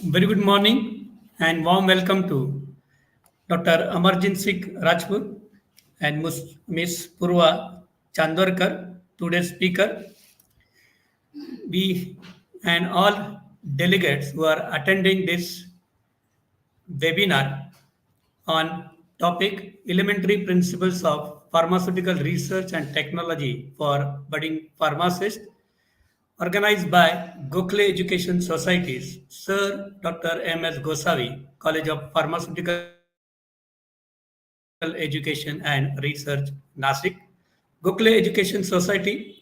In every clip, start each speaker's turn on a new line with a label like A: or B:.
A: Very good morning and warm welcome to Dr. Amarjitsing Rajput and Miss Purva Chandorkar, today's speaker. We and all delegates who are attending this webinar on topic Elementary Principles of Pharmaceutical Research and Technology for Budding Pharmacists, organized by Gokhale Education Societies, Sir Dr. M.S. Gosavi, College of Pharmaceutical Education and Research, Nashik. Gokhale Education Society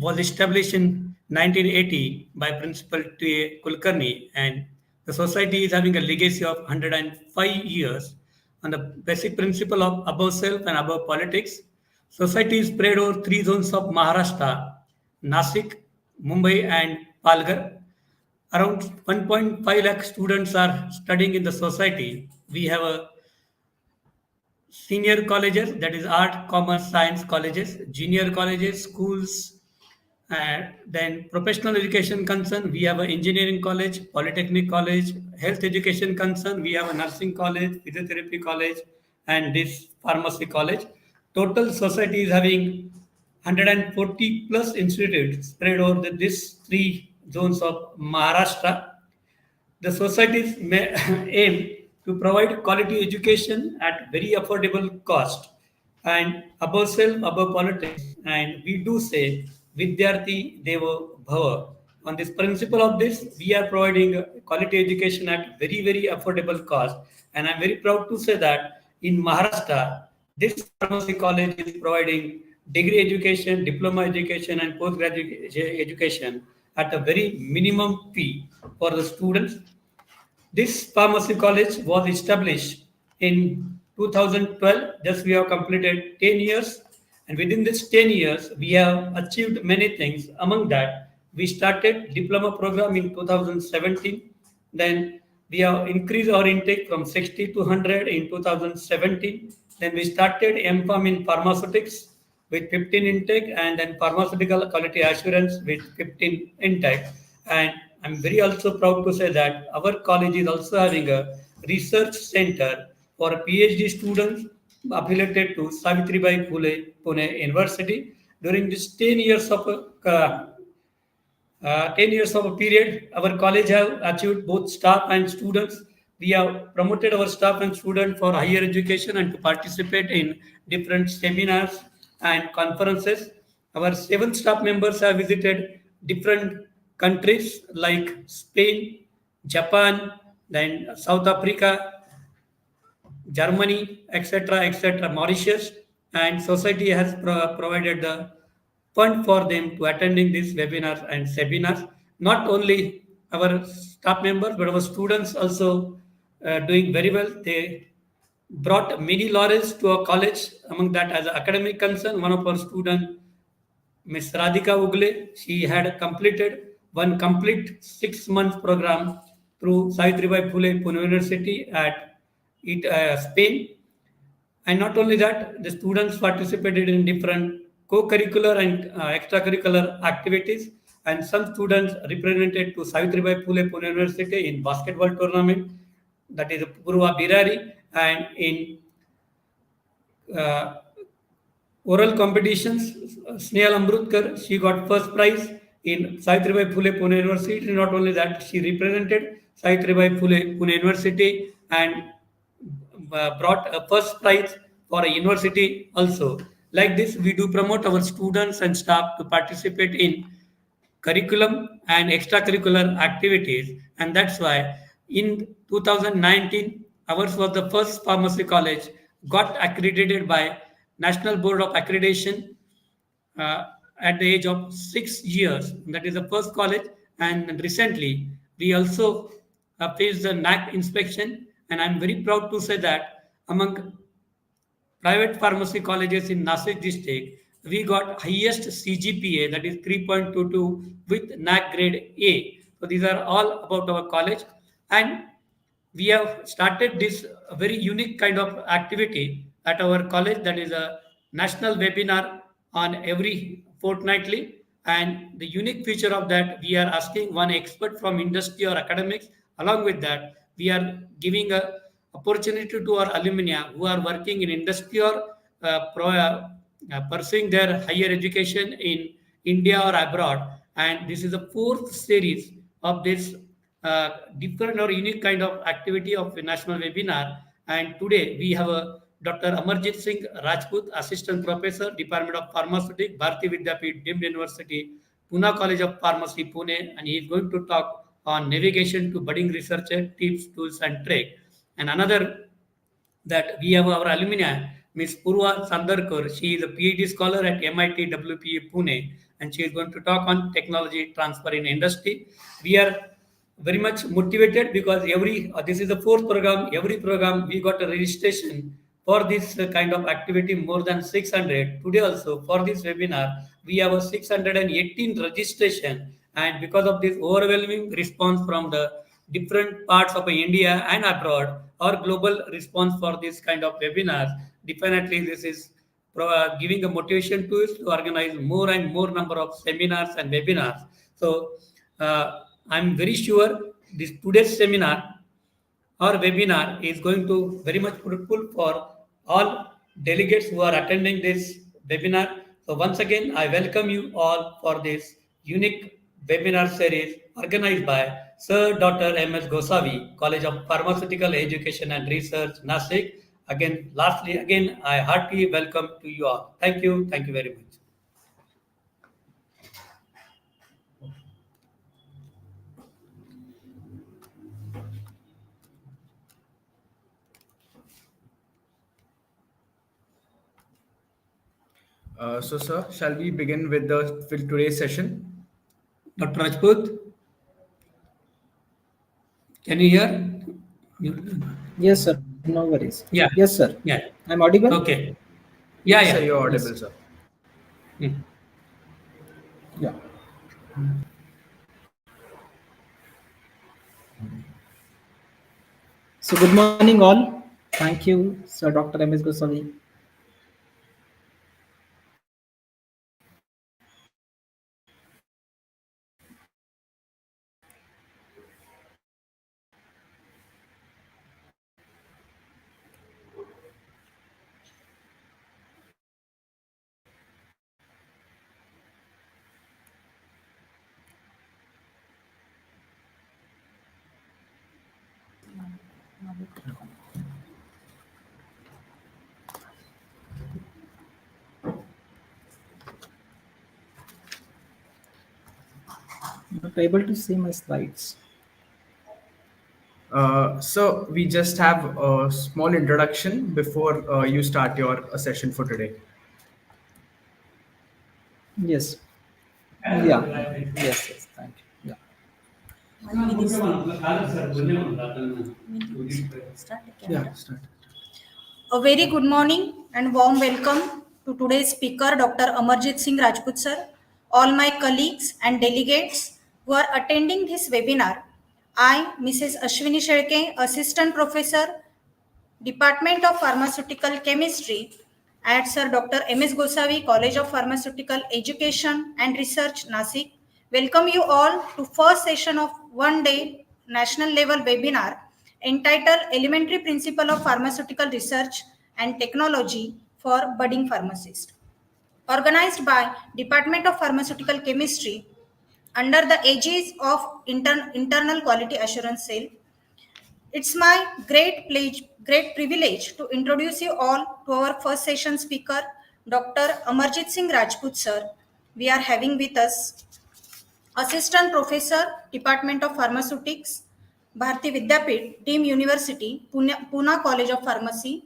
A: was established in 1980 by Principal T.A. Kulkarni, and the society is having a legacy of 105 years on the basic principle of above self and above politics. Society is spread over three zones of Maharashtra, Nasik, Mumbai, and Palghar. Around 1.5 lakh students are studying in the society. We have a senior colleges, that is art, commerce, science colleges, junior colleges, schools, and then professional education concern, we have an engineering college, polytechnic college, health education concern, we have a nursing college, physiotherapy college, and this pharmacy college. Total society is having 140 plus institutes spread over these three zones of Maharashtra. The societies may aim to provide quality education at very affordable cost and above self, above politics. And we do say Vidyarthi Devo Bhava. On this principle of this, we are providing quality education at very, very affordable cost. And I'm very proud to say that in Maharashtra, this pharmacy college is providing degree education, diploma education, and postgraduate education at a very minimum fee for the students. This pharmacy college was established in 2012. Just we have completed 10 years, and within this 10 years, we have achieved many things. Among that, we started diploma program in 2017. Then we have increased our intake from 60 to 100 in 2017. Then we started M.Pharm in pharmaceutics with 15 intake, and then pharmaceutical quality assurance with 15 intake. And I'm very also proud to say that our college is also having a research center for PhD students affiliated to Savitribai Phule Pune University. During this 10 years of a period, our college have achieved both staff and students. We have promoted our staff and students for higher education and to participate in different seminars and conferences. Our 7 staff members have visited different countries like Spain, Japan, then South Africa, Germany, etc., Mauritius, and society has provided the fund for them to attending these webinars and seminars. Not only our staff members, but our students also doing very well. They brought many laurels to our college. Among that, as an academic concern, one of our students, Miss Radhika Ugle, she had completed one complete 6 month program through Savitribai Phule Pune University at Spain. And not only that, the students participated in different co-curricular and extracurricular activities. And some students represented to Savitribai Phule Pune University in basketball tournament, that is Purva Birari, and in uh, oral competitions, Snehal Amrutkar, she got first prize in Savitribai Phule Pune University. Not only that, she represented Savitribai Phule Pune University and brought a first prize for a university also. Like this, we do promote our students and staff to participate in curriculum and extracurricular activities. And that's why in 2019, ours was the first pharmacy college got accredited by National Board of Accreditation uh, at the age of 6 years. That is the first college. And recently, we also faced the NAC inspection. And I'm very proud to say that among private pharmacy colleges in Nasik district, we got highest CGPA, that is 3.22 with NAC grade A. So these are all about our college. And we have started this very unique kind of activity at our college, that is a national webinar on every fortnightly. And the unique feature of that, we are asking one expert from industry or academics Along with that, we are giving a opportunity to our alumni who are working in industry or pursuing their higher education in India or abroad. And this is the fourth series of this different or unique kind of activity of a national webinar. And today we have a Dr. Amarjitsing Rajput, Assistant Professor, Department of Pharmaceutics, Bharati Vidyapeeth, Dept University, Poona College of Pharmacy, Pune, and he is going to talk on navigation to budding researcher, tips, tools, and trade. And another that we have our alumni, Ms. Purva Sandarkar. She is a PhD scholar at MIT WPE Pune, and she is going to talk on technology transfer in industry. We are very much motivated because every this is the fourth program. Every program we got a registration for this kind of activity more than 600. Today also for this webinar we have a 618 registration, and because of this overwhelming response from the different parts of India and abroad, or global response for this kind of webinars, definitely this is giving a motivation to us to organize more and more number of seminars and webinars. So I'm very sure this today's seminar our webinar is going to very much fruitful for all delegates who are attending this webinar. So once again, I welcome you all for this unique webinar series organized by Sir Dr. M.S. Gosavi, College of Pharmaceutical Education and Research, Nashik. Again, I heartily welcome to you all. Thank you. Thank you very much.
B: Sir, shall we begin with today's session?
A: Dr. Rajput, can you hear?
C: Yes, sir. No worries.
A: Yeah,
C: Yes, sir.
A: yeah.
C: I'm audible?
A: Okay.
B: Yes,
A: Yeah,
B: sir,
A: yeah.
B: you're audible,
C: Yes.
B: sir.
A: Hmm.
C: Yeah. So, good morning, all. Thank you, Sir Dr. M.S. Gosavi. Not able to see my slides.
B: So we just have a small introduction before you start your session for today.
C: Yes. Yeah. Yes, yes. Thank you. Yeah.
B: Yeah, start.
D: A very good morning and warm welcome to today's speaker, Dr. Amarjitsing Rajput sir, all my colleagues and delegates who are attending this webinar. I, Mrs. Ashwini Shelke, Assistant Professor, Department of Pharmaceutical Chemistry at Sir Dr. M.S. Gosavi, College of Pharmaceutical Education and Research, Nasik. Welcome you all to first session of one-day national level webinar entitled Elementary Principle of Pharmaceutical Research and Technology for Budding Pharmacists, organized by Department of Pharmaceutical Chemistry under the aegis of Internal Quality Assurance Cell. It's my great privilege to introduce you all to our first session speaker, Dr. Amarjitsing Rajput sir. We are having with us Assistant Professor, Department of Pharmaceutics, Bharati Vidyapeeth, Dept University, Poona College of Pharmacy.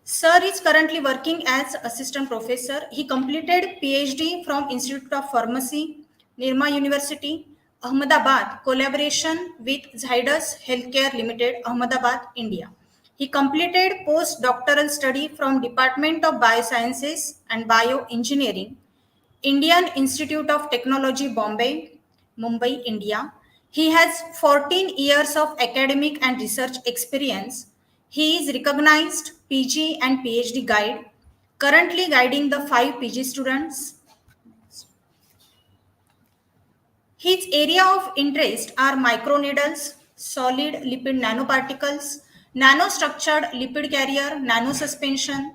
D: Sir is currently working as assistant professor. He completed PhD from Institute of Pharmacy, Nirma University, Ahmedabad, collaboration with Zydus Healthcare Limited, Ahmedabad, India. He completed postdoctoral study from Department of Biosciences and Bioengineering, Indian Institute of Technology, Bombay, Mumbai, India. He has 14 years of academic and research experience. He is recognized PG and PhD guide, currently guiding the 5 PG students. His area of interest are microneedles, solid lipid nanoparticles, nanostructured lipid carrier, nanosuspension,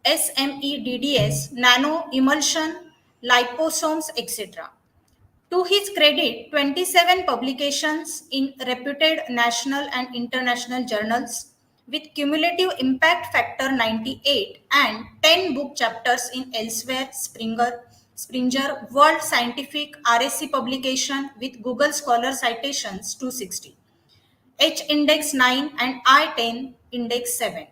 D: SMEDDS, nano emulsion, liposomes, etc. To his credit, 27 publications in reputed national and international journals with cumulative impact factor 98 and 10 book chapters in Elsewhere, Springer, World Scientific RSC publication with Google Scholar citations 260. H index 9 and I10 index 7.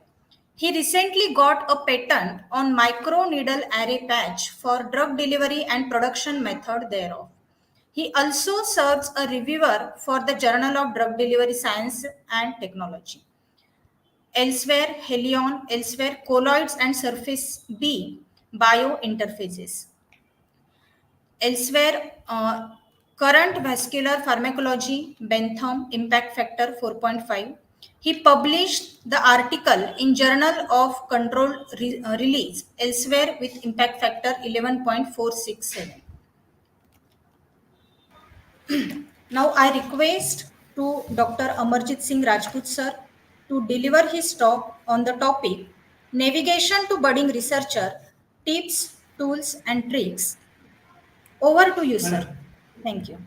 D: He recently got a patent on microneedle array patch for drug delivery and production method thereof. He also serves a reviewer for the Journal of Drug Delivery Science and Technology. Elsewhere, Helion, elsewhere, colloids and surface B biointerfaces. Elsewhere, current vascular pharmacology, Bentham, impact factor 4.5. He published the article in Journal of Controlled Release, elsewhere with impact factor 11.467. Now I request to Dr. Amarjitsing Rajput sir to deliver his talk on the topic Navigation to Budding Researcher, Tips, Tools and Tricks. Over to you, sir. Thank you.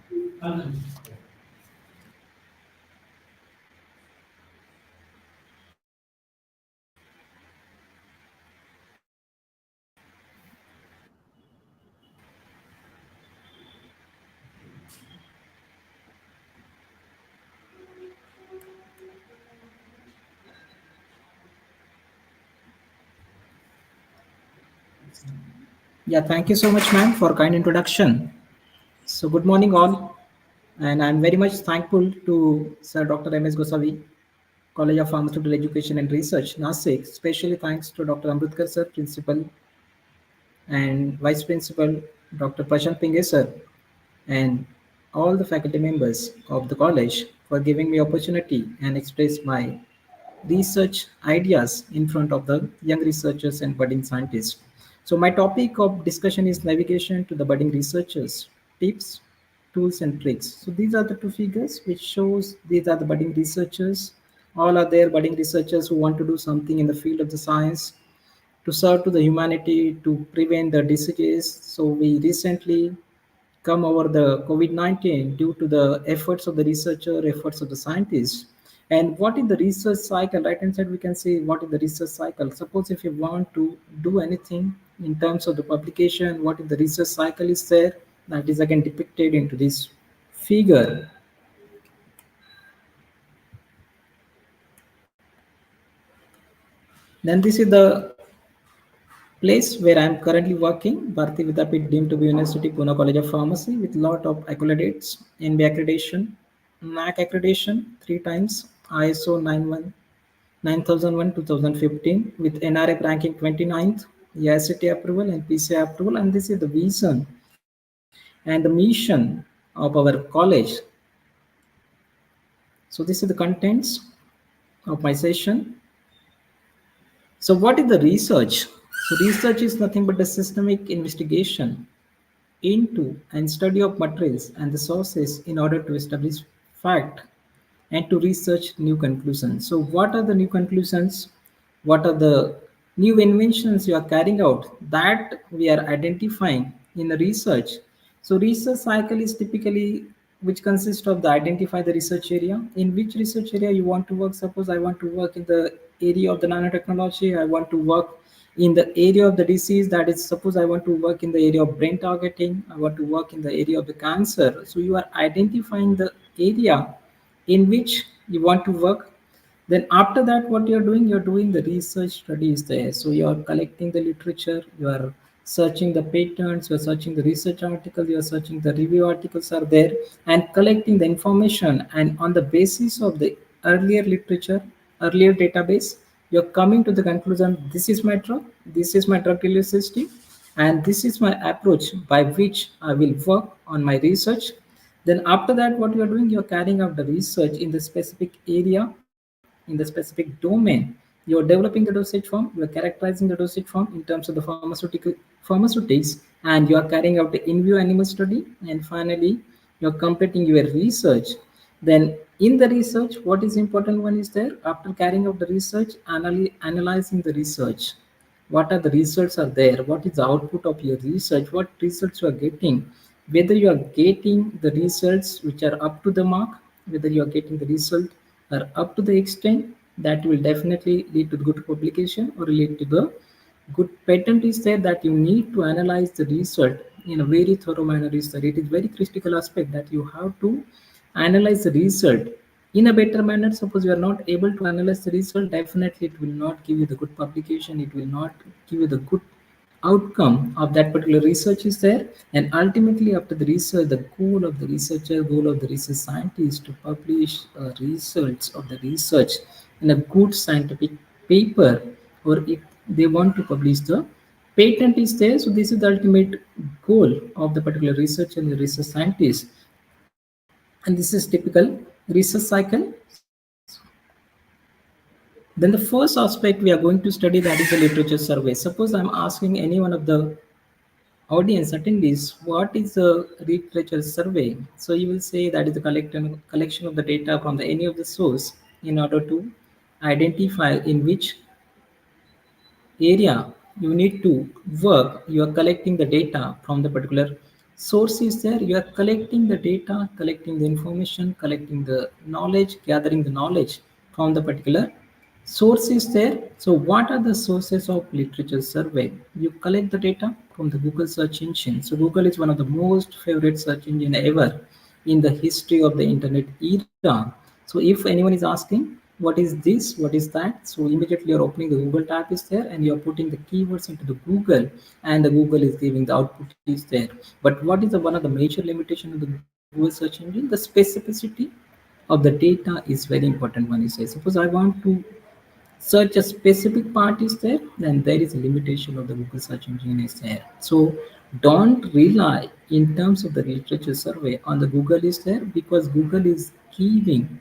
C: Yeah, thank you so much, ma'am, for kind introduction. So, good morning, all, and I'm very much thankful to Sir Dr. M.S. Gosavi, College of Pharmaceutical Education and Research, Nasik. Especially thanks to Dr. Amritkar sir, Principal, and Vice Principal Dr. Prashant Pinge sir, and all the faculty members of the college for giving me opportunity and express my research ideas in front of the young researchers and budding scientists. So my topic of discussion is navigation to the budding researchers, tips, tools and tricks. So these are the two figures which shows these are the budding researchers. All are there budding researchers who want to do something in the field of the science to serve to the humanity to prevent the diseases. So we recently come over the COVID-19 due to the efforts of the researcher, efforts of the scientists. And what is the research cycle? Right hand side, we can see what is the research cycle. Suppose if you want to do anything in terms of the publication, what is the research cycle is there? That is again depicted into this figure. Then this is the place where I am currently working, Bharati Vidyapeeth deemed to be University, Poona College of Pharmacy, with lot of accolades, NB accreditation, NAC accreditation 3 times, ISO 9001 2015 with NRF ranking 29th, EICT approval and PCI approval, and this is the vision and the mission of our college. So this is the contents of my session. So what is the research? So research is nothing but a systemic investigation into and study of materials and the sources in order to establish fact and to research new conclusions. So what are the new conclusions? What are the new inventions you are carrying out that we are identifying in the research? So research cycle is typically which consists of the identify the research area. In which research area you want to work? Suppose I want to work in the area of the nanotechnology. I want to work in the area of the disease, that is, suppose I want to work in the area of brain targeting, I want to work in the area of the cancer. So you are identifying the area in which you want to work. Then after that, what you're doing the research studies there. So you're collecting the literature, you are searching the patents, you're searching the research articles, you're searching the review articles are there, and collecting the information. And on the basis of the earlier literature, earlier database, you're coming to the conclusion, this is my drug delivery system, and this is my approach by which I will work on my research. Then after that, what you're doing, you're carrying out the research in the specific area, in the specific domain. You're developing the dosage form, you're characterizing the dosage form in terms of the pharmaceutics, and you are carrying out the in vivo animal study, and finally you're completing your research. Then in the research, what is important one is there, after carrying out the research, analyzing the research, what are the results are there, what is the output of your research, what results you are getting, whether you are getting the results which are up to the mark, whether you are getting the result are up to the extent that will definitely lead to the good publication or lead to the good patent is there, that you need to analyze the result in a very thorough manner is that it is very critical aspect that you have to analyze the result in a better manner. Suppose you are not able to analyze the result, definitely it will not give you the good publication, it will not give you the good outcome of that particular research is there. And ultimately after the research, the goal of the researcher, goal of the research scientist to publish results of the research in a good scientific paper, or if they want to publish the patent is there. So this is the ultimate goal of the particular research and the research scientist, and this is typical research cycle. Then the first aspect we are going to study, that is the literature survey. Suppose I'm asking any one of the audience attendees, what is a literature survey? So you will say that is a collection of the data from the any of the source in order to identify in which area you need to work. You are collecting the data from the particular sources there, you are collecting the data, collecting the information, collecting the knowledge, gathering the knowledge from the particular sources there. So what are the sources of literature survey? You collect the data from the Google search engine. So Google is one of the most favorite search engine ever in the history of the internet era. So if anyone is asking what is this, what is that, so immediately you're opening the Google tab is there and you're putting the keywords into the Google, and the Google is giving the output is there. But what is the one of the major limitation of the Google search engine? The specificity of the data is very important when you say, suppose I want to search a specific part is there, then there is a limitation of the Google search engine is there. So don't rely in terms of the literature survey on the Google is there, because Google is giving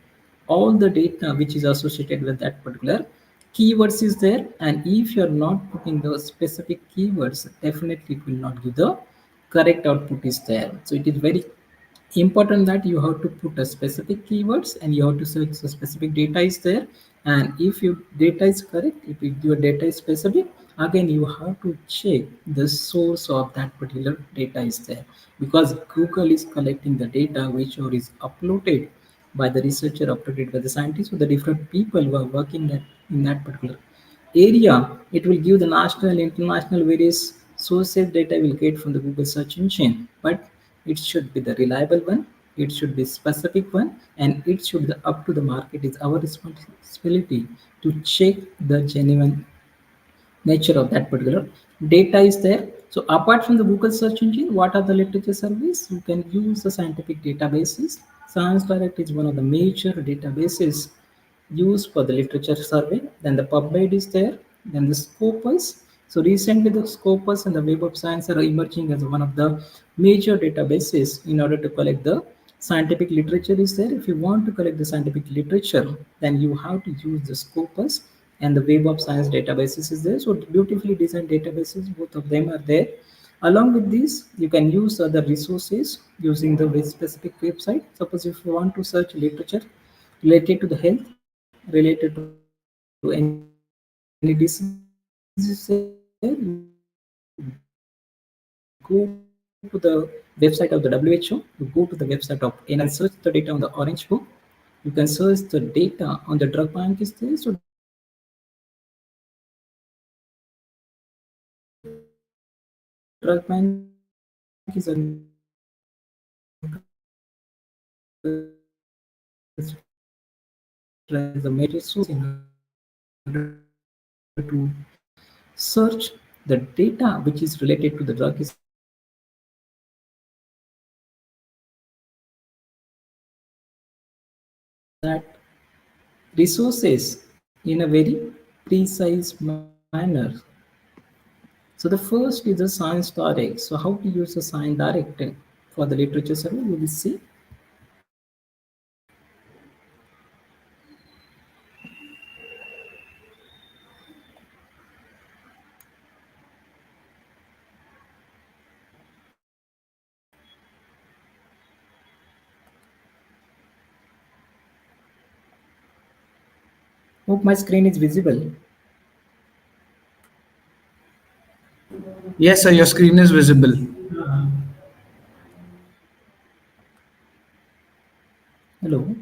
C: all the data which is associated with that particular keywords is there, and if you're not putting those specific keywords, definitely it will not give the correct output is there. So it is very important that you have to put a specific keywords and you have to search the specific data is there. And if your data is correct, if your data is specific, again you have to check the source of that particular data is there, because Google is collecting the data which is uploaded by the researcher, uploaded by the scientists, or the different people who are working that in that particular area. It will give the national, international, various sources data will get from the Google search engine, but it should be the reliable one, it should be specific one, and it should be up to the mark. It is our responsibility to check the genuine nature of that particular data is there. So apart from the Google search engine, what are the literature surveys? You can use the scientific databases. Science Direct is one of the major databases used for the literature survey. Then the PubMed is there. Then the Scopus. So recently the Scopus and the Web of Science are emerging as one of the major databases in order to collect the scientific literature is there. If you want to collect the scientific literature, then you have to use the Scopus, and the Web of Science databases is there. So beautifully designed databases, both of them are there. Along with this, you can use other resources using the very specific website. Suppose if you want to search literature related to the health, related to any diseases there, you go to the website of the WHO, you go to the website of NIH, and search the data on the Orange Book. You can search the data on the Orange Book. You can search the data on the drug bank is there. So drug bank is available in the to search the data which is related to the drug is there. So you can use that resources in a very precise manner. So the first is the Science Direct. So how to use the Science Direct for the literature survey, we will see. Hope my screen is visible.
B: Yes, sir, your screen is visible.
C: Hello.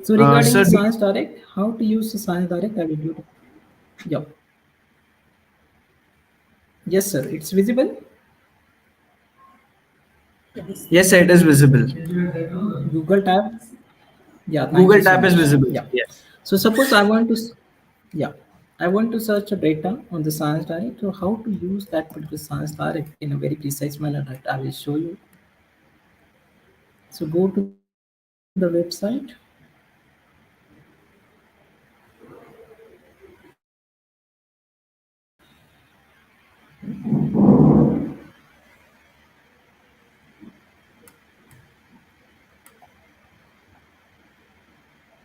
C: So regarding
B: Sir,
C: the Science Direct, how to use the Science Direct, I will do it. Yeah. Yes, sir. It's visible.
B: yes, sir, it is visible.
C: Google tab. Yeah. Thank you
B: Google
C: so
B: tab is
C: much.
B: visible.
C: Yeah.
B: Yes.
C: So suppose I want to, yeah, I want to search a data on the Science Direct. So how to use that particular Science Direct in a very precise manner that I will show you. So go to the website.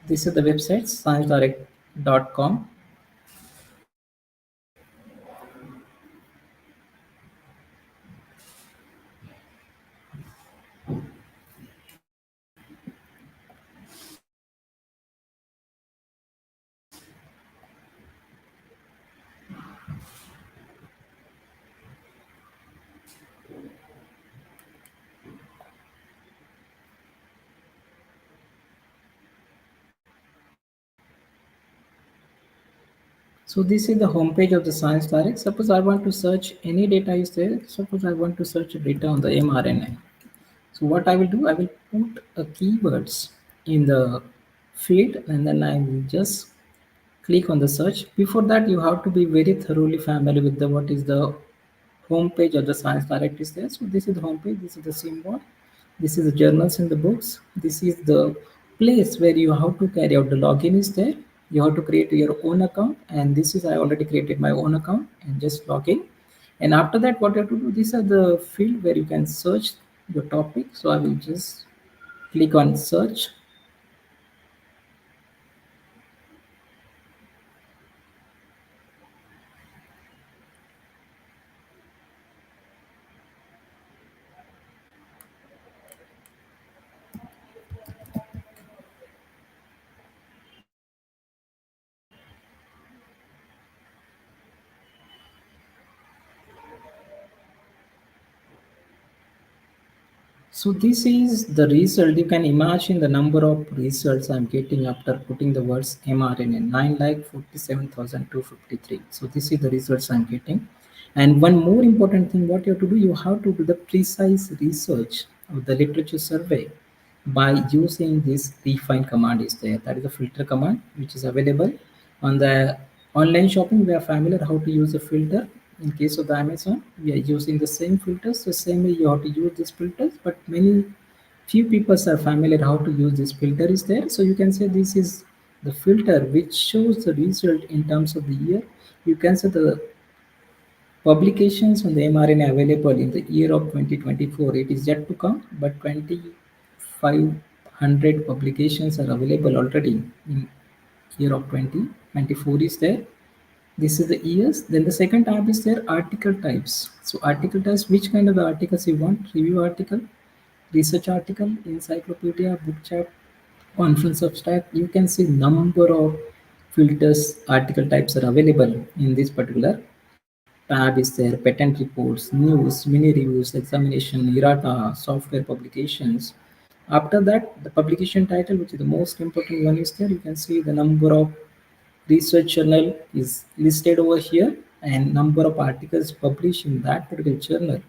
C: This is the website sciencedirect.com. So this is the homepage of the Science Direct. Suppose I want to search any data is there. Suppose I want to search data on the mRNA. So what I will do, I will put a keywords in the field and then I will just click on the search. Before that, you have to be very thoroughly familiar with the what is the homepage of the Science Direct is there. So this is the homepage. This is the symbol. This is the journals and the books. This is the place where you have to carry out the login is there. You have to create your own account, and this is I already created my own account and just log in. And after that, what you have to do, these are the field where you can search your topic. So I will just click on search. So this is the result. You can imagine the number of results I'm getting after putting the words mRNA, 9,47,253. So this is the results I'm getting. And one more important thing, what you have to do, you have to do the precise research of the literature survey by using this define command is there. That is a filter command which is available on the online shopping. We are familiar how to use a filter. In case of the Amazon, we are using the same filters. The same way you have to use these filters, but many few people are familiar how to use this filter is there. So you can say this is the filter which shows the result in terms of the year. You can say the publications on the mRNA available in the year of 2024. It is yet to come, but 2,500 publications are available already in year of 2024 is there. This is the years. Then the second tab is there article types. So article types, which kind of the articles you want? Review article, research article, encyclopedia, book chapter, conference abstract. You can see number of filters article types are available in this particular tab is there. Patent reports, news, mini reviews, examination, errata, software publications. After that, the publication title, which is the most important one, is there. You can see the number of research journal is listed over here and number of articles published in that particular journal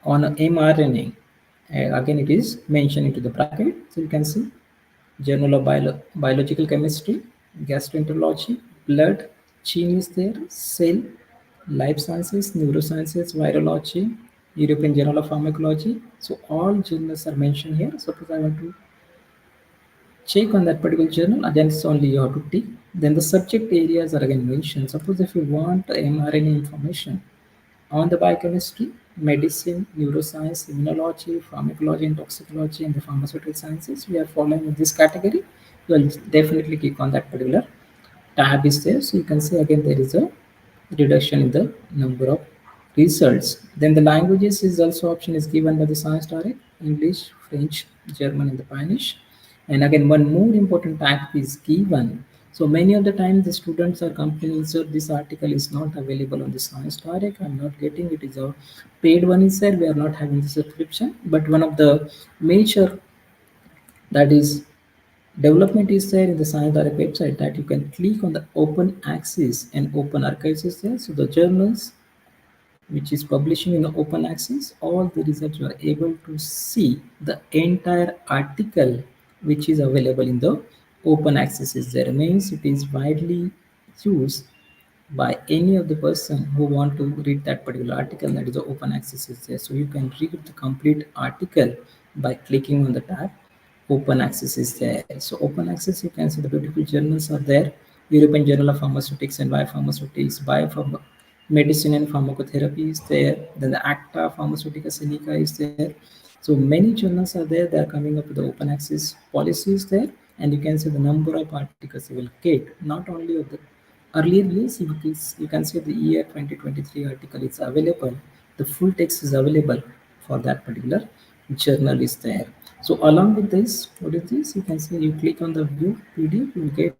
C: on mRNA. Again, it is mentioned into the bracket. So you can see Journal of Biological Chemistry, Gastroenterology, Blood, Gene is there, Cell, Life Sciences, Neurosciences, Virology, European Journal of Pharmacology. So all journals are mentioned here. Suppose I want to check on that particular journal, and then it's only you have to tick. Then the subject areas are again mentioned. Suppose if you want mRNA information on the biochemistry, medicine, neuroscience, immunology, pharmacology and toxicology, and the pharmaceutical sciences, we are following in this category. You will definitely click on that particular tab is there. So you can see again there is a reduction in the number of results. Then the languages is also option is given by the science direct: English, French, German, and the Spanish. And again, one more important tab is given. So many of the time the students are complaining, sir, this article is not available on the science direct. I'm not getting it. Is a paid one is there. We are not having the subscription. But one of the major that is development is there in the Science Direct website, that you can click on the open access and open archives is there. So the journals which is publishing in the open access, all the results you are able to see the entire article which is available in the open access is there. Means it is widely used by any of the person who want to read that particular article, that is the open access is there. So you can read the complete article by clicking on the tab open access is there. So open access, you can see the beautiful journals are there: European Journal of Pharmaceutics and Biopharmaceutics, Medicine and Pharmacotherapy is there, then the Acta Pharmaceutica Sinica is there. So many journals are there, they are coming up with the open access policy is there. And you can see the number of articles you will get, not only of the earlier years. You can see the year 2023 article is available, the full text is available for that particular journal is there. So along with this, what is this? You can see you click on the view PDF, you will get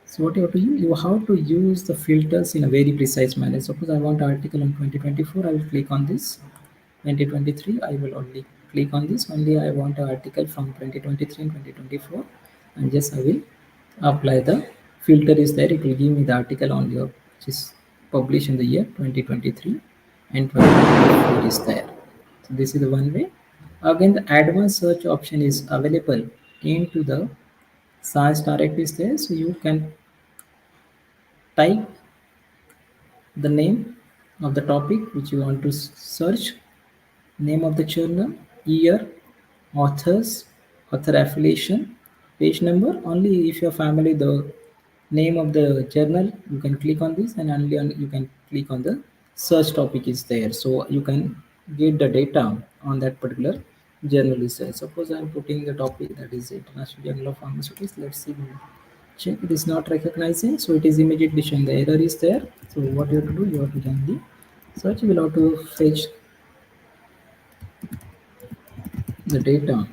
C: so what you have to use, you have to use the filters in a very precise manner. Suppose I want an article on 2024, I will click on this. 2023, I will only click on this. Only I want an article from 2023 and 2024, and just I will apply the filter is there. It will give me the article on your which is published in the year 2023 and 2024 is there. So this is the one way. Again, the advanced search option is available into the Science Direct is there. So you can type the name of the topic which you want to search, name of the journal, year, authors, author affiliation, page number. Only if your family the name of the journal, you can click on this, and only you can click on the search topic is there. So you can get the data on that particular journal is there. Suppose I'm putting the topic that is International Journal of Pharmaceutics. Let's see. Check it is not recognizing, so it is immediately showing the error is there. So what you have to do, you have to run the search. You will have to fetch the data.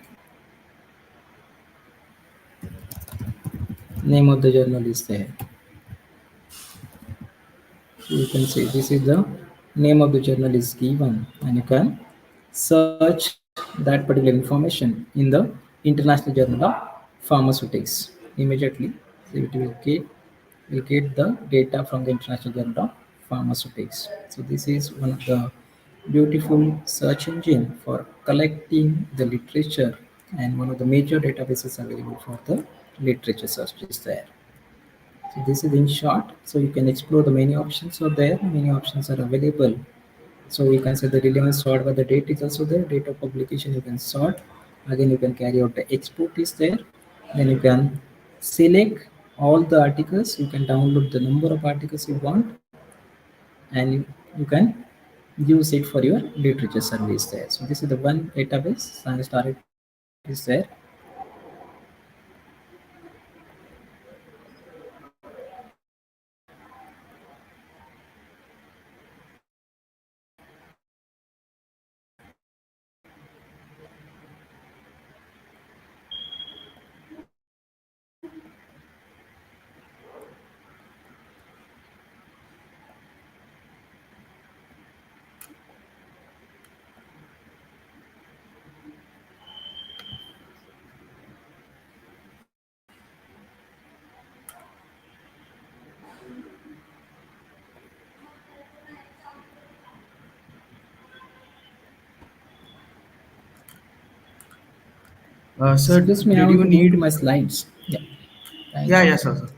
C: Name of the journal is there. So you can see this is the name of the journal is given, and you can search that particular information in the International Journal of Pharmaceutics immediately. So it will get the data from the International Journal of Pharmaceutics. So this is one of the beautiful search engine for collecting the literature, and one of the major databases available for the literature search is there. So this is in short. So you can explore the many options are there. Many options are available. So you can say the relevance sort by the date is also there. Date of publication you can sort. Again, you can carry out the export is there. Then you can select all the articles. You can download the number of articles you want, and you can use it for your literature service there. So this is the one database. Science Direct is there.
B: Sir,
C: Excuse me, I
B: did
C: want
B: you
C: to move to
B: need?
C: my slides. Yeah. Thank
B: Yeah,
C: you.
B: yes, sir.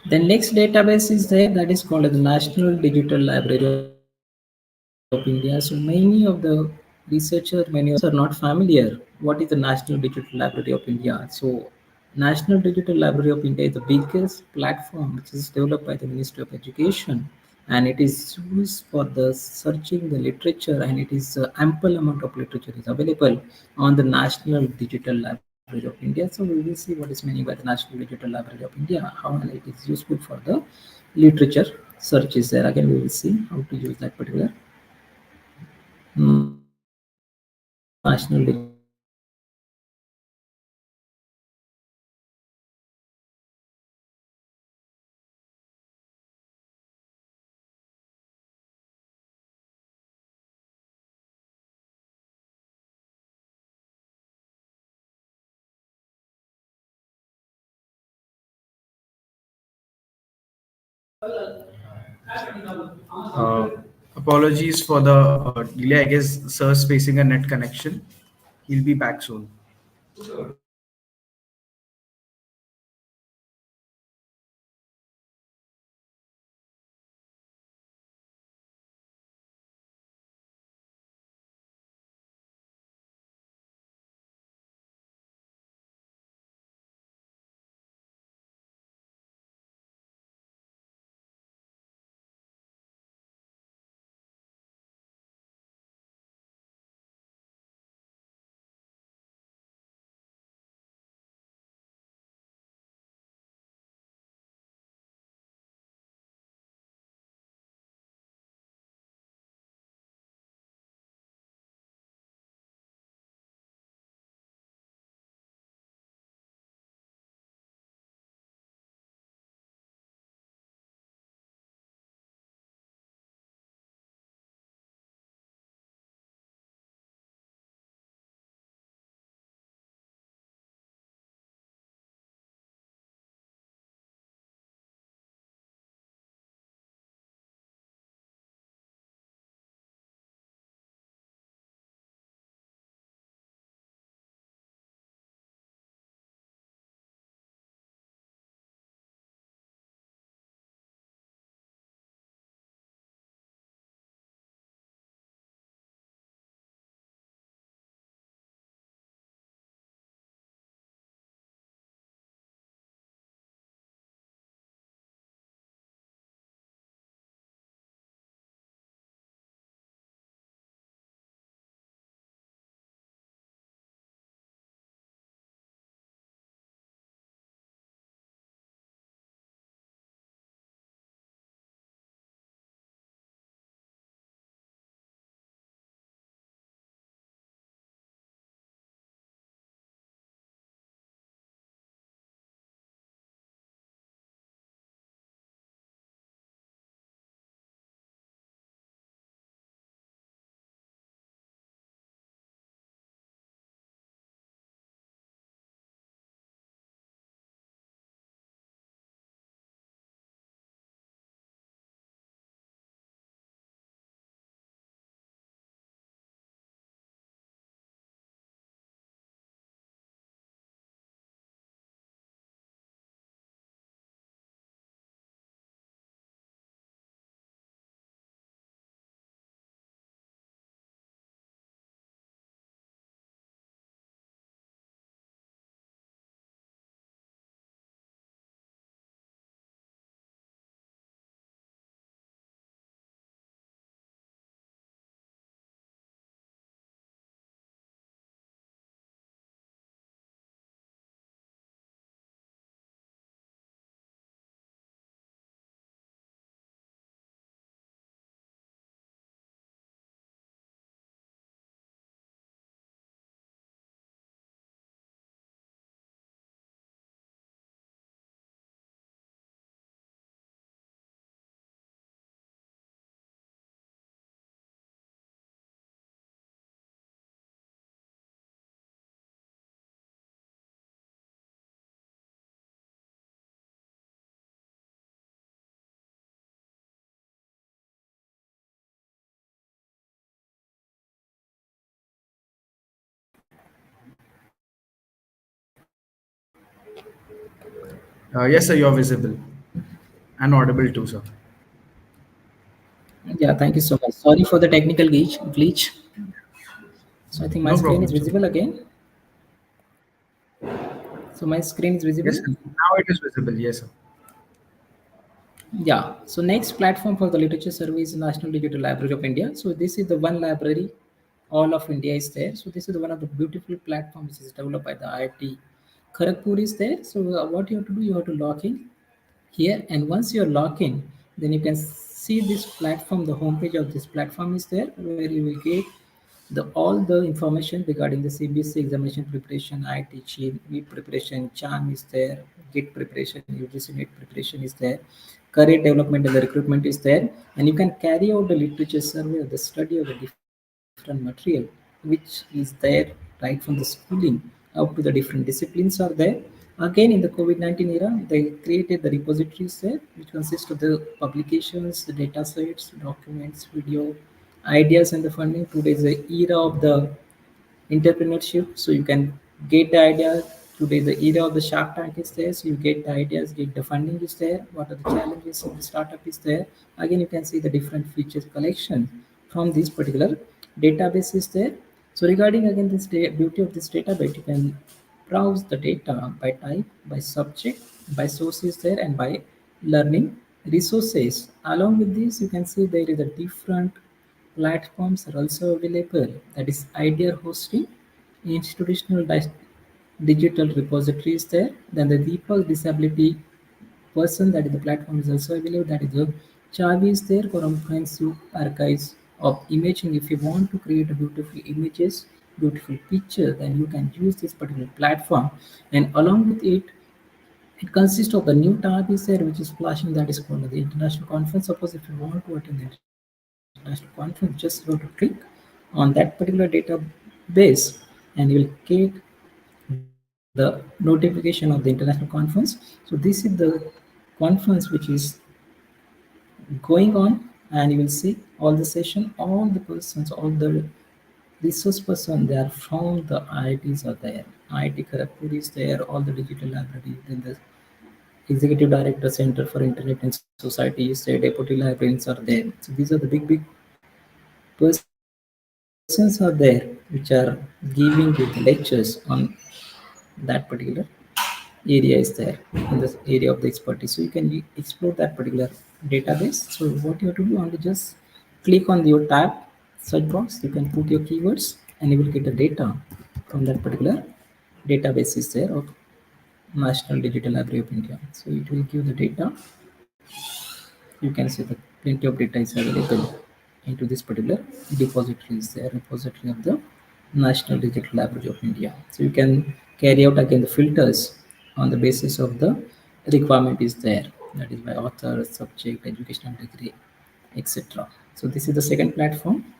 C: The next database is there, that is called the National Digital Library of India. So many of the researchers, many of the students are not familiar what is the National Digital Library of India. So National Digital Library of India is the biggest platform which is developed by the Ministry of Education and it is used for the searching the literature, and it is ample amount of literature is available on the National Digital Library of India. So we will see what is meaning by the National Digital Library of India, how it is useful for the literature search is there. Again, we will see how to use that particular National Digital Library of India.
B: Uh, Apologies for the delay. I guess Sir's facing a net connection. He'll be back soon. Yes, sir, you're visible and audible too, sir.
C: Yeah, thank you so much. Sorry for the technical glitch. So I think my
B: No
C: screen is
B: problem, sir.
C: visible again. So my screen is
B: Yes,
C: visible.
B: sir. Now it is visible. Yes, sir.
C: Yeah. So next platform for the literature survey is National Digital Library of India. So this is the one library, all of India is there. So this is one of the beautiful platforms which is developed by the IIT Kharagpur is there. So what you have to do, you have to log in here, and once you're logged in, then you can see this platform. The homepage of this platform is there, where you will get the all the information regarding the CBSE examination preparation, IT cheat, NEET preparation, CHAM is there, GIT preparation, UGC NEET preparation is there, career development and the recruitment is there, and you can carry out the literature survey or the study of the different material which is there right from the schooling up to the different disciplines are there. Again, in the COVID-19 era, they created the repositories there, which consist of the publications, the data sets, documents, video, ideas, and the funding. Today is the era of the entrepreneurship, so you can get the idea. Today the era of the shark tank is there, so you get the ideas, get the funding is there, what are the challenges of the startup is there. Again, you can see the different features collection from this particular database is there. So regarding again this beauty of this database, you can browse the data by type, by subject, by sources there, and by learning resources. Along with this, you can see there is a different platforms are also available, that is idea hosting, institutional digital repository is there, then the Deepak disability person, that is the platform is also available, that is the Chavi is there, comprehensive archives of imaging. If you want to create a beautiful images, beautiful picture, then you can use this particular platform. And along with it, it consists of the new tab is there, which is flashing, that is called the international conference. Suppose if you want to attend the international conference, just go to click on that particular database, and you will get the notification of the international conference. So this is the conference which is going on, and you will see all the session, all the persons, all the resource person, they are from the IITs are there. IIT Kharagpur is there, all the digital library, then the executive director center for internet and society is there, deputy librarians are there. So these are the big persons are there which are giving you the lectures on that particular area is there in this area of the expertise. So you can explore that particular database. So what you have to do, only just click on your tab search box, you can put your keywords, and you will get the data from that particular database is there of National Digital Library of India. So it will give the data. You can see the plenty of data is available into this particular repository is there, repository of the National Digital Library of India. So you can carry out again the filters on the basis of the requirement is there, that is by author, subject, educational degree, etc. So this is the second platform.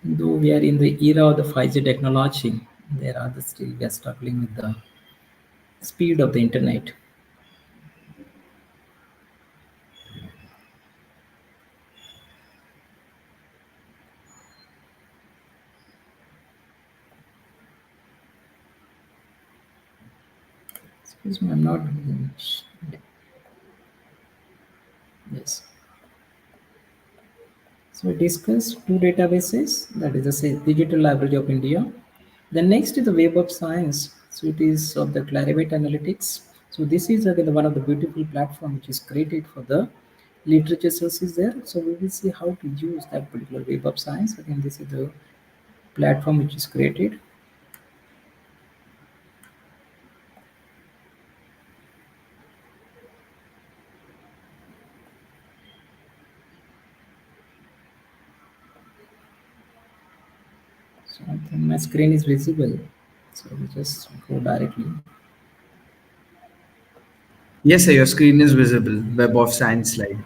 C: Though we are in the era of the 5G technology, there are the still we are struggling with the speed of the internet. Excuse me, I'm not. Yes. So we discussed two databases, that is the Digital Library of India. The next is the Web of Science. So it is of the Clarivate Analytics. So this is again one of the beautiful platform which is created for the literature sources there. So we will see how to use that particular Web of Science. Again, this is the platform which is created. So I think my screen is visible. So we just go directly.
B: Yes, sir, your screen is visible. Web of Science slide.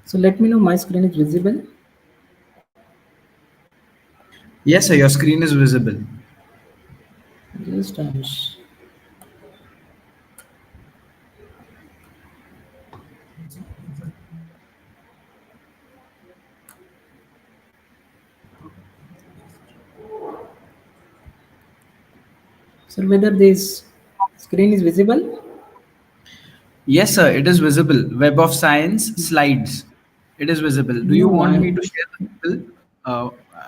C: So let me know my screen is visible.
B: Yes, sir, your screen is visible.
C: Just sir, whether this screen is visible?
B: Yes, sir, it is visible. Web of Science slides. It is visible. Do you
C: No,
B: want me
C: I'm
B: to share the visible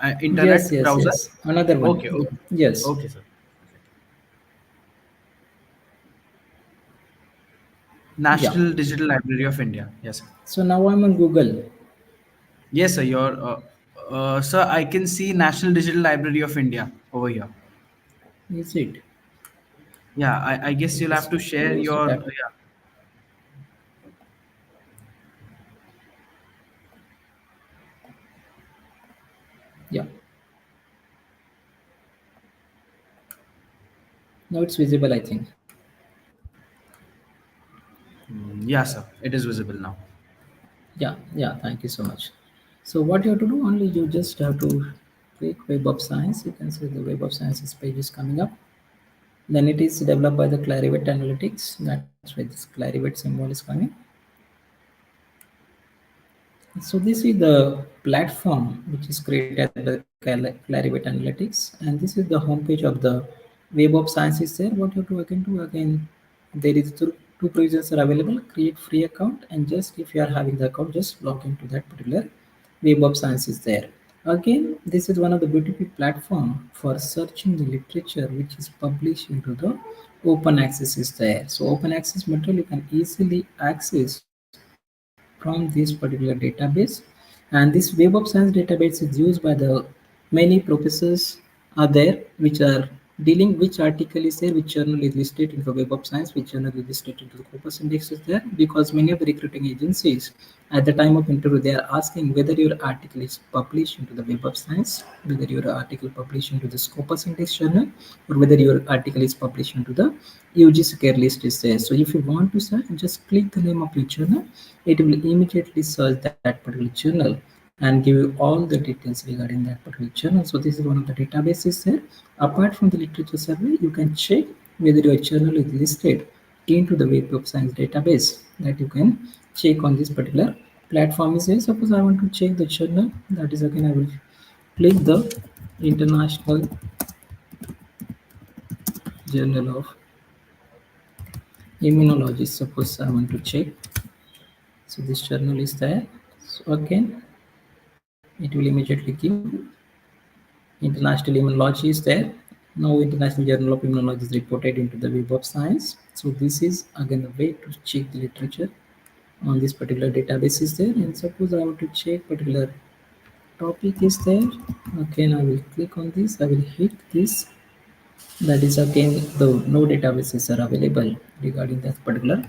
C: yes,
B: internet
C: yes,
B: browser?
C: yes. Another
B: Okay,
C: one.
B: okay.
C: Yes.
B: Okay, sir.
C: Yeah.
B: National Digital Library of India. Yes, sir.
C: So now I'm on Google.
B: Yes, sir. Sir, I can see National Digital Library of India over here.
C: Is it?
B: Yeah, I guess you'll have
C: Just
B: to share
C: close
B: your.
C: that.
B: Yeah.
C: Yeah. Now it's visible, I think.
B: Yeah, sir. It is visible now.
C: Yeah, yeah, thank you so much. So what you have to do, only you just have to click Web of Science. You can see the Web of Sciences page is coming up. Then it is developed by the Clarivate Analytics. That's why this Clarivate symbol is coming. So this is the platform which is created by Clarivate Analytics, and this is the homepage of the Web of Science is there. What you do again, there is two provisions are available. Create free account, and just if you are having the account, just log into that particular Web of Science is there. Again, this is one of the beautiful platform for searching the literature which is published into the open access is there. So open access material you can easily access from this particular database, and this Web of Science database is used by the many professors are there which are dealing which article is there, which journal is listed in the Web of Science, which journal is listed into the Scopus index is there, because many of the recruiting agencies at the time of interview they are asking whether your article is published into the Web of Science, whether your article published into the Scopus index journal, or whether your article is published into the UGC care list is there. So if you want to search, just click the name of your journal. It will immediately search that particular journal and give you all the details regarding that particular journal. So this is one of the databases there. Apart from the literature survey, you can check whether your journal is listed into the Web of Science database, that you can check on this particular platform is there. Suppose I want to check the journal, that is again I will click the International Journal of Immunology. Suppose I want to check, so this journal is there. So again it will immediately give International Immunology is there. Now International Journal of Immunology is reported into the Web of Science. So this is again a way to check the literature on this particular database is there. And suppose I want to check particular topic is there. Again I will click on this, I will hit this. That is again the no databases are available regarding that particular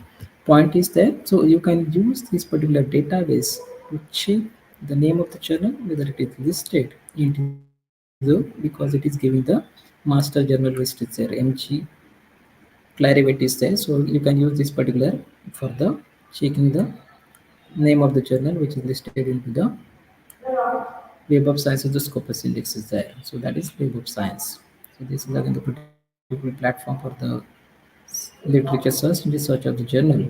C: point is there. So you can use this particular database to check the name of the journal, whether it is listed into the, because it is giving the master journal list is there, MG Clarivate is there. So you can use this particular for the checking the name of the journal which is listed into the Web of Science of the Scopus index is there. So that is Web of Science. So this is again the particular platform for the literature search and research of the journal.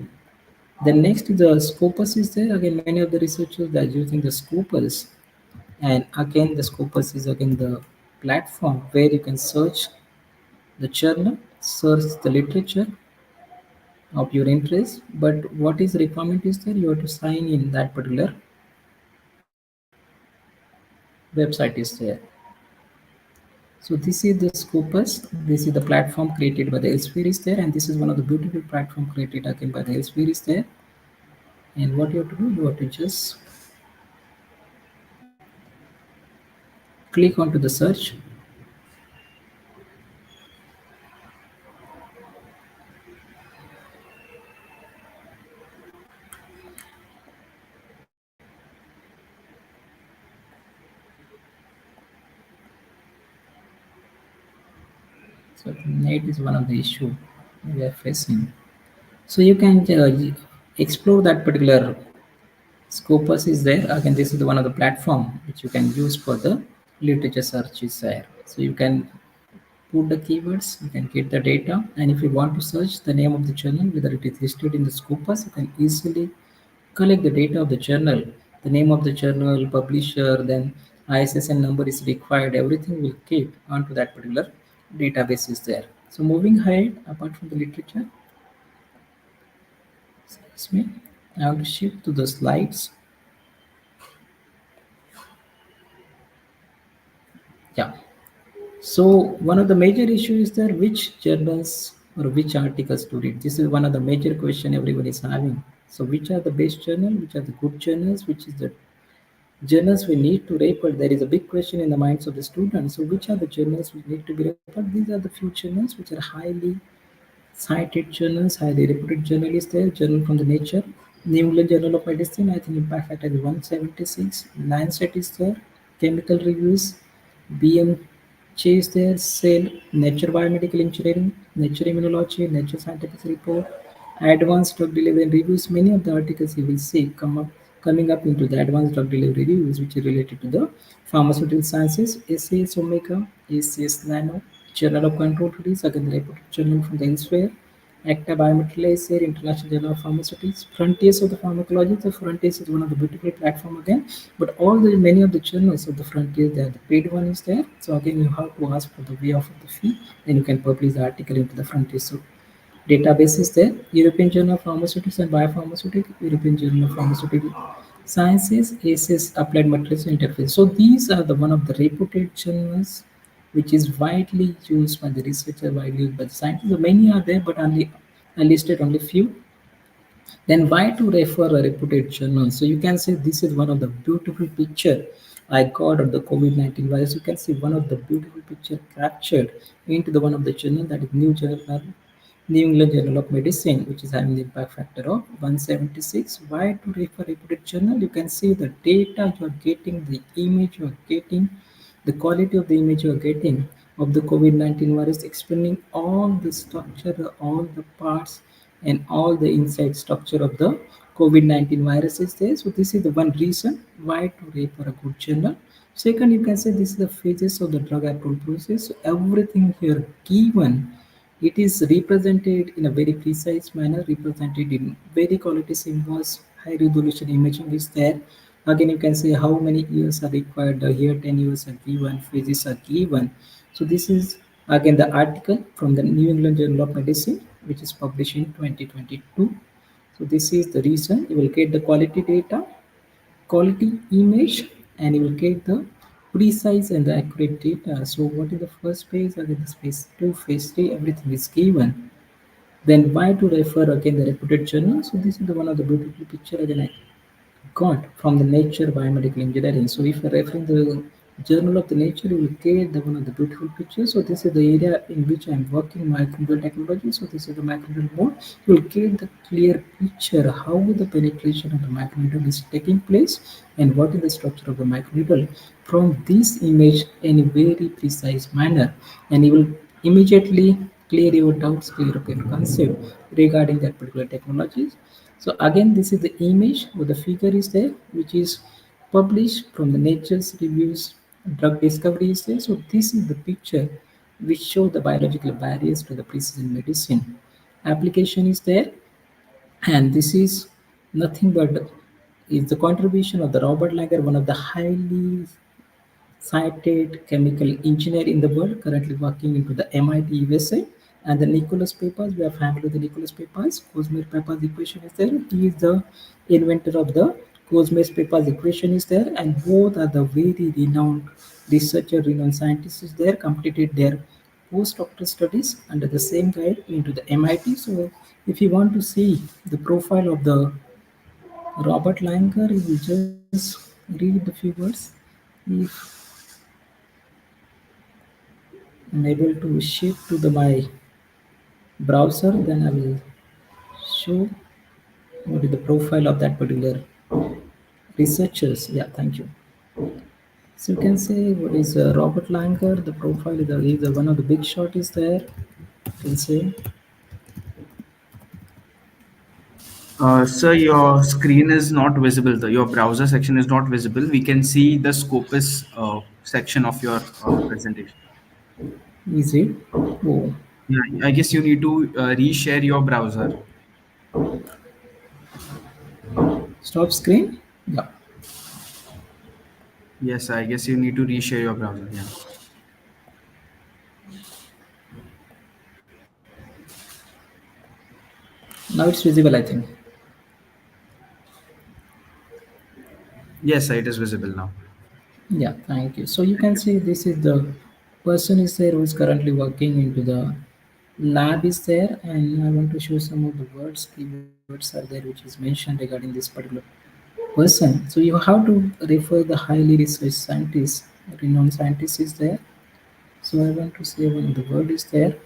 C: Then next the Scopus is there. Again, many of the researchers they are using the Scopus, and again the Scopus is again the platform where you can search the journal, search the literature of your interest. But what is requirement is there, you have to sign in that particular website is there. So this is the Scopus. This is the platform created by the Elsevier is there, and this is one of the beautiful platform created again by the Elsevier is there. And what you have to do, you have to just click onto the search. So net is one of the issue we are facing. So you can explore that particular Scopus is there. Again, this is one of the platform which you can use for the literature search is there. So you can put the keywords, you can get the data, and if you want to search the name of the journal, whether it is listed in the Scopus, you can easily collect the data of the journal, the name of the journal, publisher, then ISSN number is required, everything will keep onto that particular database is there. So moving ahead, apart from the literature, excuse me, I want to shift to the slides. Yeah. So one of the major issues is there which journals or which articles to read. This is one of the major question everyone is having. So which are the best journal, which are the good journals, which is the journals we need to refer. There is a big question in the minds of the students. So which are the journals we need to be referred? These are the few journals which are highly cited journals, highly reputed journal is there, journal from the nature. New England Journal of Medicine, I think impact factor is 176. Lancet is there, chemical reviews, BMJ is there, Cell, Nature Biomedical Engineering, Nature Immunology, Nature Scientific Report, Advanced Drug Delivery and Reviews. Many of the articles you will see coming up into the Advanced Drug Delivery Reviews, which is related to the pharmaceutical sciences, SAS Omega, SAS Nano, Journal of Control Studies, again the reputed journal from the elsewhere. Acta Biometrical is there, International Journal of Pharmaceutics, Frontiers of the Pharmacology. The Frontiers is one of the beautiful platform again, but all the many of the journals of the Frontiers, there the paid one is there. So again, you have to ask for the way of the fee, then you can publish the article into the Frontiers. So database is there, European Journal of Pharmaceutics and Biopharmaceutics, European Journal of Pharmaceutical Sciences, ACES, Applied Materials Interface. So these are the one of the reputed journals which is widely used by the researcher, widely used by the scientists. So many are there, but only I listed only few. Then why to refer a reputed journal? So you can say this is one of the beautiful picture I got of the COVID-19 virus. You can see one of the beautiful picture captured into the one of the journal, that is New England Journal of Medicine, which is having the impact factor of 176. Why to refer reputed journal? You can see the data you are getting, the image you are getting, the quality of the image you are getting of the COVID-19 virus, explaining all the structure, all the parts, and all the inside structure of the COVID-19 virus is there. So this is the one reason why to refer a good journal. Second, you can say this is the phases of the drug approval process. So everything here given, it is represented in a very precise manner, represented in very quality symbols, high resolution imaging is there. Again, you can say how many years are required. Here 10 years are given, phases are given. So this is again the article from the New England Journal of Medicine, which is published in 2022. So this is the reason you will get the quality data, quality image, and you will get the precise and the accurate data. So what is the first phase? Again, this phase 2, phase 3, everything is given. Then why to refer again the reputed journal? So this is the one of the beautiful picture again I got from the Nature Biomedical Engineering. So if you're referring the Journal of the Nature, you will get the one of the beautiful pictures. So this is the area in which I'm working microbial technology. So this is the microbial mode. You will get the clear picture how the penetration of the microneedle is taking place and what is the structure of the microneedle from this image in a very precise manner, and you will immediately clear your doubts, clear up your concept regarding that particular technologies. So again, this is the image where the figure is there, which is published from the Nature's Reviews. Drug discovery is there. So this is the picture which show the biological barriers to the precision medicine. Application is there, and this is nothing but is the contribution of the Robert Langer, one of the highly cited chemical engineer in the world, currently working into the MIT USA. And the Nicholas papers, we are familiar with the Nicholas papers. Cosmer papers equation is there. He is the inventor of the Cosmer papers equation is there, and both are the very renowned researcher, renowned scientists is there, completed their postdoctoral studies under the same guide into the MIT. So if you want to see the profile of the Robert Langer, you will just read the few words. If I'm able to shift to my browser, then I will show what is the profile of that particular researchers. Yeah, thank you. So you can say what is Robert Langer. The profile is one of the big shot is there. You can say
B: Sir, your screen is not visible. Your browser section is not visible. We can see the Scopus section of your presentation.
C: Is it? Oh,
B: Yeah, I guess you need to reshare your browser.
C: stop screen. Yeah.
B: Yes, I guess you need to reshare your browser. Yeah.
C: Now it's visible, I think.
B: Yes, it is visible now.
C: Yeah, thank you. So you
B: Thank
C: can
B: you.
C: see this is the person is there who is currently working into the lab is there, and I want to show some of the words, keywords are there which is mentioned regarding this particular person. So you have to refer the highly researched scientist, renowned scientist is there. So I want to say one of the word is there.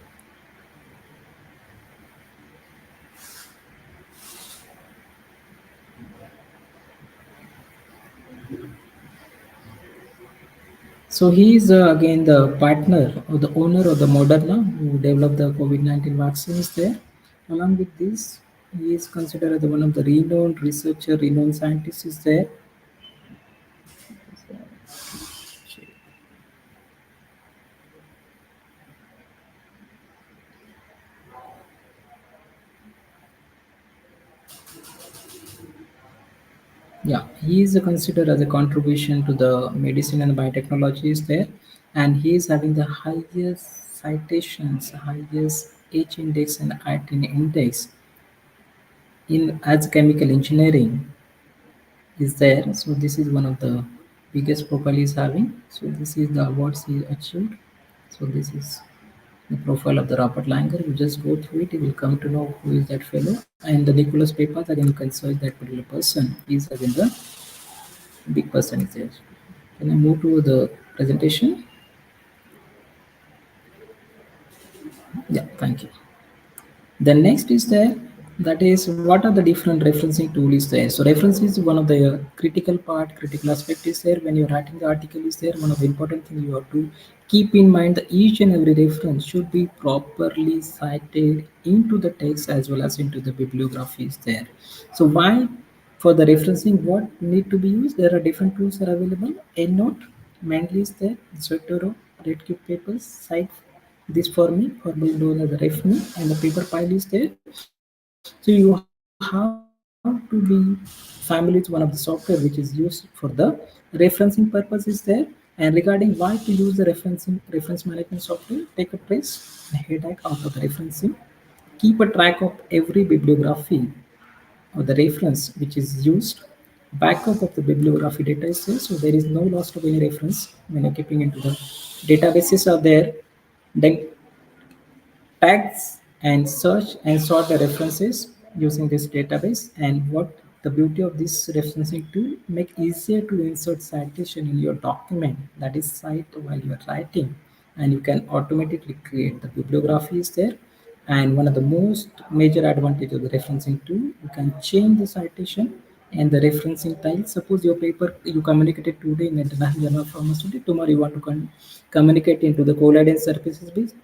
C: So he is again the partner or the owner of the Moderna who developed the COVID-19 vaccine is there. Along with this, he is considered as one of the renowned researcher, renowned scientists is there. Yeah, he is considered as a contribution to the medicine and biotechnology is there, and he is having the highest citations, highest H index and ITN index in as chemical engineering is there. So this is one of the biggest profile he's having. So this is the awards he achieved. So this is the profile of the Robert Langer. You just go through it, you will come to know who is that fellow. And the Nicholas Papers, again you can search that particular person. Is again the big person is there. Can I move to the presentation? Yeah, thank you. The next is there, that is what are the different referencing tool is there. So reference is one of the critical part, critical aspect is there. When you're writing the article is there, one of the important thing you have to keep in mind that each and every reference should be properly cited into the text as well as into the bibliography is there. So why? For the referencing, what need to be used? There are different tools are available. EndNote, mainly is there, Zotero, Redcube papers, cite this for me, or will do the ref me, and the paper file is there. So you have to be family with one of the software which is used for the referencing purpose is there. And regarding why to use the reference management software, take a trace and headache out of the referencing. Keep a track of every bibliography or the reference which is used. Backup of the bibliography data is there, so there is no loss of any reference when you're keeping into the databases are there. Then tags and search and sort the references using this database. And what the beauty of this referencing tool, make easier to insert citation in your document, that is cite while you are writing, and you can automatically create the bibliography is there. And one of the most major advantage of the referencing tool, you can change the citation and the referencing style. Suppose your paper you communicated today in International Journal of Pharmaceutics, tomorrow you want to communicate into the colloidal surfaces based,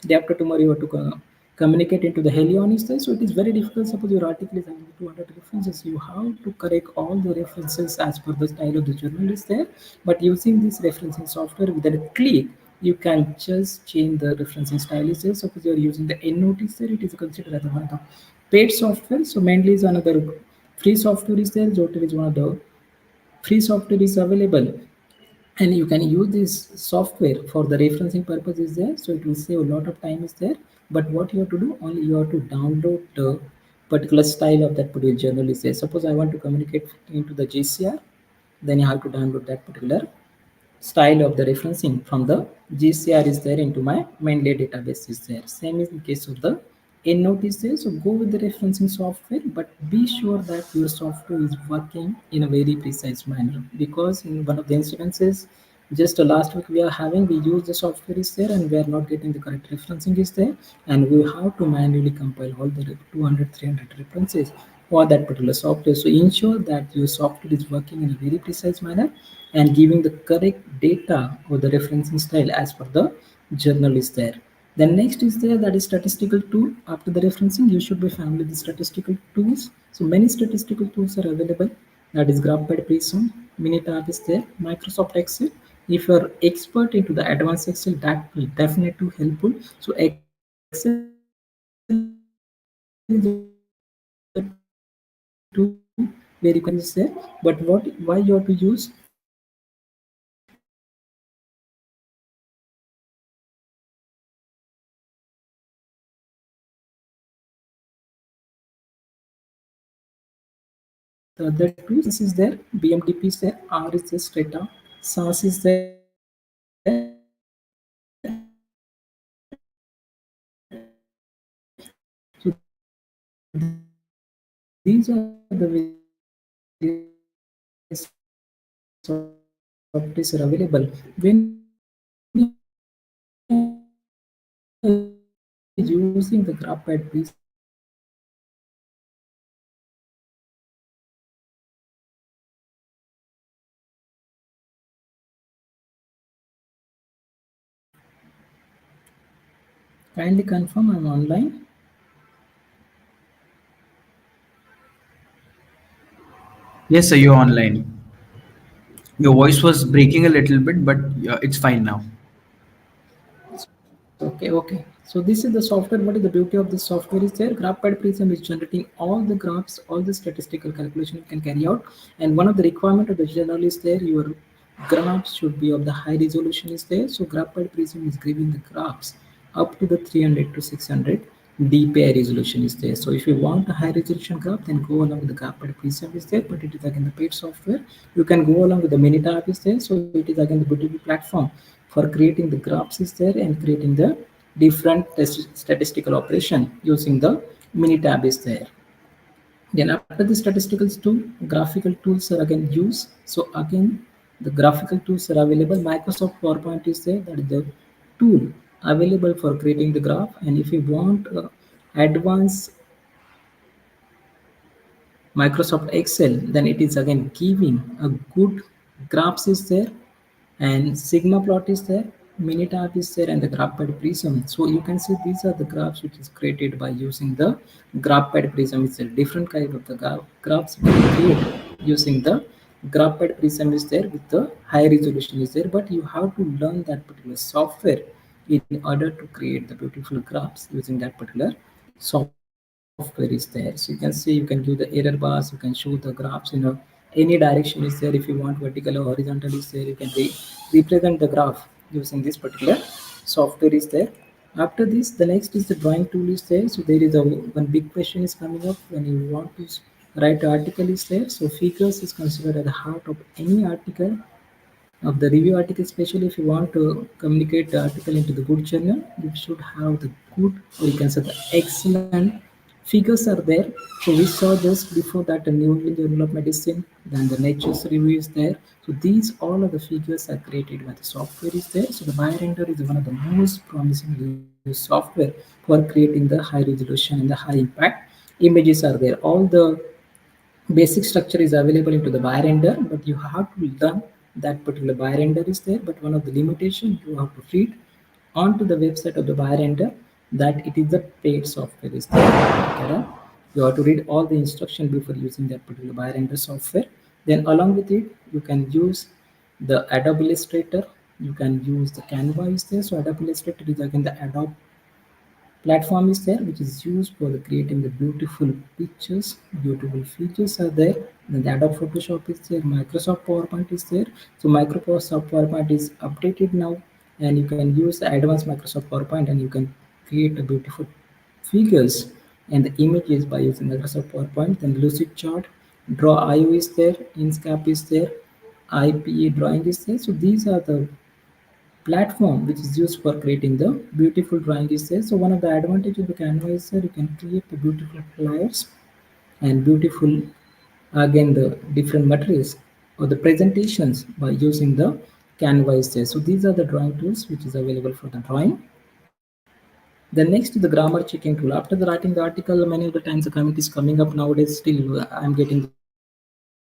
C: day after tomorrow you want to communicate into the helion is there. So it is very difficult. Suppose your article is having 200 references, you have to correct all the references as per the style of the journal is there. But using this referencing software, with a click you can just change the referencing style is there. Suppose you are using the EndNote is there, it is considered as one of the paid software. So mainly is another free software is there. Zotel is one of the free software is available, and you can use this software for the referencing purpose is there. So it will save a lot of time is there. But what you have to do, only you have to download the particular style of that particular journal is there. Suppose I want to communicate into the GCR, then you have to download that particular style of the referencing from the GCR is there into my mainly database is there. Same is in case of the EndNote is there. So go with the referencing software, but be sure that your software is working in a very precise manner. Because in one of the incidences, just last week we are having, we use the software is there and we are not getting the correct referencing is there, and we have to manually compile all the 200 300 references for that particular software. So ensure that your software is working in a very precise manner and giving the correct data or the referencing style as per the journal is there. Then next is there, that is statistical tool. After the referencing, you should be familiar with the statistical tools. So many statistical tools are available. That is GraphPad, Prism, Minitab is there, Microsoft Excel. If you're expert into the advanced Excel, that will definitely helpful. So Excel is the tool where you can use there, but why you have to use the advanced Excel is there, but why you have to use the other tools is there, BMDP is there, R is there, Strata, SAS is there, so these are the various softwares are available. When using the GraphPad Prism, kindly confirm I'm online.
B: Yes, sir, you're online. Your voice was breaking a little bit, but it's fine now.
C: Okay. So this is the software. What is the beauty of this software is there? GraphPad Prism is generating all the graphs, all the statistical calculation you can carry out. And one of the requirement of the journal is there. Your graphs should be of the high resolution is there. So GraphPad Prism is giving the graphs up to the 300 to 600 dpi resolution is there. So if you want a high resolution graph, then go along with the GraphPad Prism is there. But it is again the paid software. You can go along with the Minitab is there. So it is again the beautiful platform for creating the graphs is there and creating the different statistical operation using the Minitab is there. Then after the statistical tool, graphical tools are again used. So again, the graphical tools are available. Microsoft PowerPoint is there. That is the tool available for creating the graph. And if you want advanced Microsoft Excel, then it is again giving a good graphs is there, and Sigma plot is there, Minitab is there, and the GraphPad Prism. So you can see these are the graphs which is created by using the GraphPad Prism. It's a different kind of the graphs we can create using the GraphPad Prism is there with the high resolution is there, but you have to learn that particular software in order to create the beautiful graphs using that particular software is there. So you can see, you can give the error bars, you can show the graphs in any direction is there. If you want vertical or horizontal is there, you can represent the graph using this particular software is there. After this, the next is the drawing tool is there. So there is a one big question is coming up when you want to write an article is there. So figures is considered at the heart of any article, of the review article, especially if you want to communicate the article into the good journal, you should have the good, or you can say the excellent figures are there. So we saw just before that a new in the journal of medicine, then the nature's review is there. So these all of the figures are created by the software is there. So the BioRender is one of the most promising used software for creating the high resolution and the high impact images are there. All the basic structure is available into the BioRender, but you have to learn that particular BioRender is there. But one of the limitation, you have to read onto the website of the BioRender that it is the paid software is there. Okay? You have to read all the instruction before using that particular BioRender software. Then along with it, you can use the Adobe Illustrator, you can use the Canva is there. So Adobe Illustrator is again the Adobe platform is there, which is used for the creating the beautiful pictures, beautiful features are there. Then the Adobe Photoshop is there, Microsoft PowerPoint is there. So Microsoft PowerPoint is updated now, and you can use the advanced Microsoft PowerPoint and you can create a beautiful figures and the images by using Microsoft PowerPoint. Then Lucid Chart, Draw IO is there, Inscape is there, IPA drawing is there. So these are the platform which is used for creating the beautiful drawing is there. So one of the advantages of the Canva is that you can create the beautiful flyers and beautiful again the different materials or the presentations by using the Canva is there. So these are the drawing tools which is available for the drawing. Then next is the grammar checking tool. After the writing the article, many of the times the comment is coming up nowadays. Still, I'm getting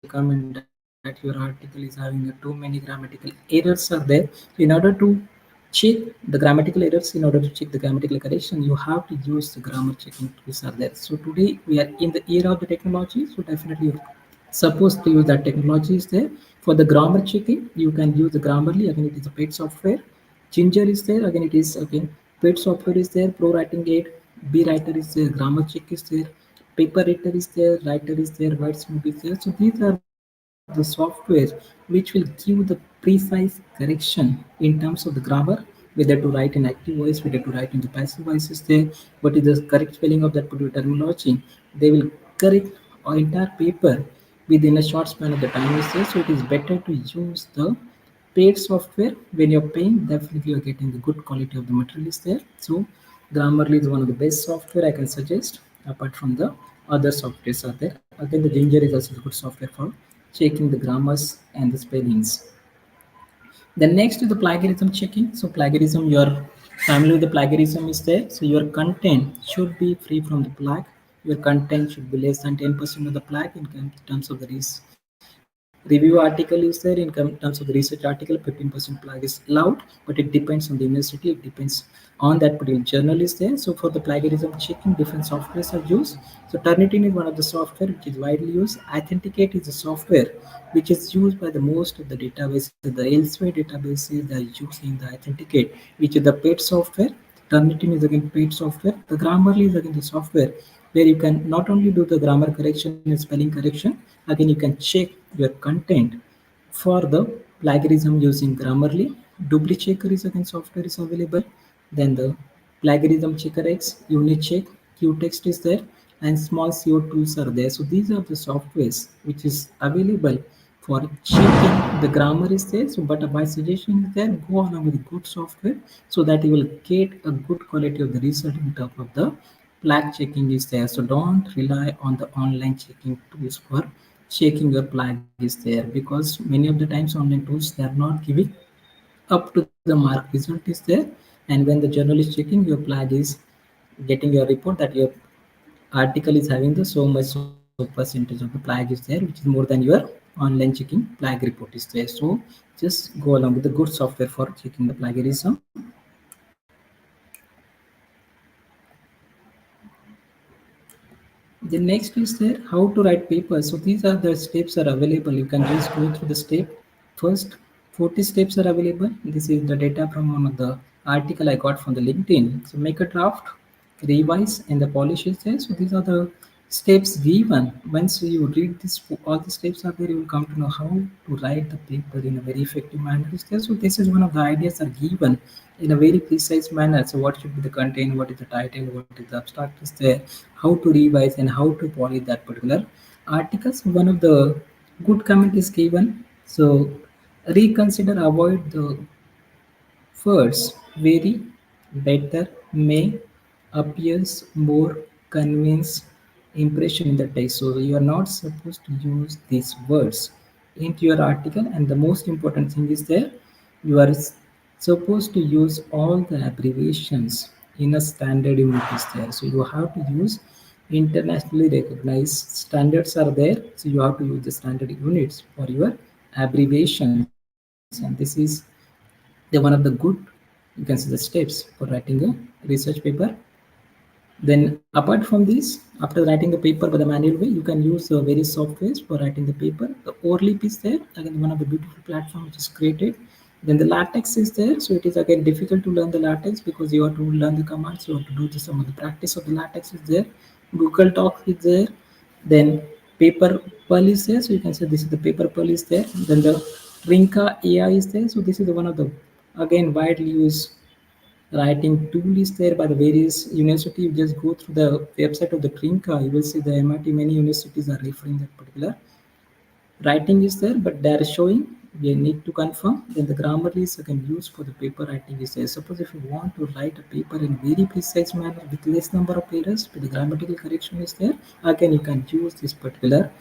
C: the comment that your article is having too many grammatical errors are there. So in order to check the grammatical errors, in order to check the grammatical correction, you have to use the grammar checking tools are there. So today we are in the era of the technology, so definitely supposed to use that technology is there. For the grammar checking, you can use the Grammarly, again it is a paid software. Ginger is there, again it is again paid software is there. Pro writing aid, B writer is there, grammar check is there, paper reader is there, writer is there, wordsmith is there. So these are the softwares which will give the precise correction in terms of the grammar, whether to write in active voice, whether to write in the passive voice is there, what is the correct spelling of that particular terminology. They will correct our entire paper within a short span of the time is there. So it is better to use the paid software. When you're paying, definitely you're getting the good quality of the material is there. So Grammarly is one of the best software I can suggest. Apart from the other softwares are there, again the Ginger is also a good software for checking the grammars and the spellings. Then next is the plagiarism checking. So plagiarism, your family with the plagiarism is there. So your content should be free from the plag. Your content should be less than 10% of the plag in terms of the review article is there. In terms of the research article, 15% plag is allowed, but it depends on the university. It depends on that particular journal is there. So for the plagiarism checking, different softwares are used. So Turnitin is one of the software which is widely used. Authenticate is a software which is used by the most of the databases. The elsewhere databases they are using the Authenticate, which is the paid software. Turnitin is again paid software. The Grammarly is again the software where you can not only do the grammar correction and spelling correction, again you can check your content for the plagiarism using Grammarly. Dupli checker is again software is available. Then the plagiarism checker X, unit check, Qtext is there, and small CO tools are there. So these are the softwares which is available for checking the grammar is there. So but my suggestion is there, go along with good software so that you will get a good quality of the result in terms of the flag checking is there. So don't rely on the online checking tools for checking your flag is there, because many of the times online tools they are not giving up to the mark result is there. And when the journal is checking, your flag is getting your report that your article is having the so much so percentage of the flag is there, which is more than your online checking flag report is there. So just go along with the good software for checking the plagiarism. The next is there how to write papers. So these are the steps are available. You can just go through the step. First, 40 steps are available. This is the data from one of the article I got from the LinkedIn. So make a draft, revise, and the polish is there. So these are the steps given. Once you read this, all the steps are there. You will come to know how to write the paper in a very effective manner is there. So this is one of the ideas are given in a very precise manner. So what should be the content, what is the title, what is the abstract is there, how to revise and how to polish that particular article. So one of the good comment is given. So reconsider, avoid the words very, better, may, appears, more, convince, impression in the text. So you are not supposed to use these words into your article. And the most important thing is there, you are supposed to use all the abbreviations in a standard unit is there. So you have to use internationally recognized standards are there. So you have to use the standard units for your abbreviations. And this is the one of the good, you can see the steps for writing a research paper. Then apart from this, after writing the paper by the manual way, you can use various softwares for writing the paper. The ORLIP is there, again one of the beautiful platforms which is created. Then the LaTeX is there. So it is again difficult to learn the LaTeX because you have to learn the commands. You have to do some of the practice of the LaTeX is there. Google Docs is there. Then paper Pearl is there. So you can say this is the paper Pearl is there. Then the Rinka AI is there. So this is the one of the again widely used writing tool is there by the various university. You just go through the website of the Trinka, you will see the MIT, many universities are referring that particular writing is there, but they are showing we need to confirm. Then the Grammarly is again used for the paper writing is there. Suppose if you want to write a paper in very precise manner with less number of errors, but the grammatical correction is there, again you can use this particular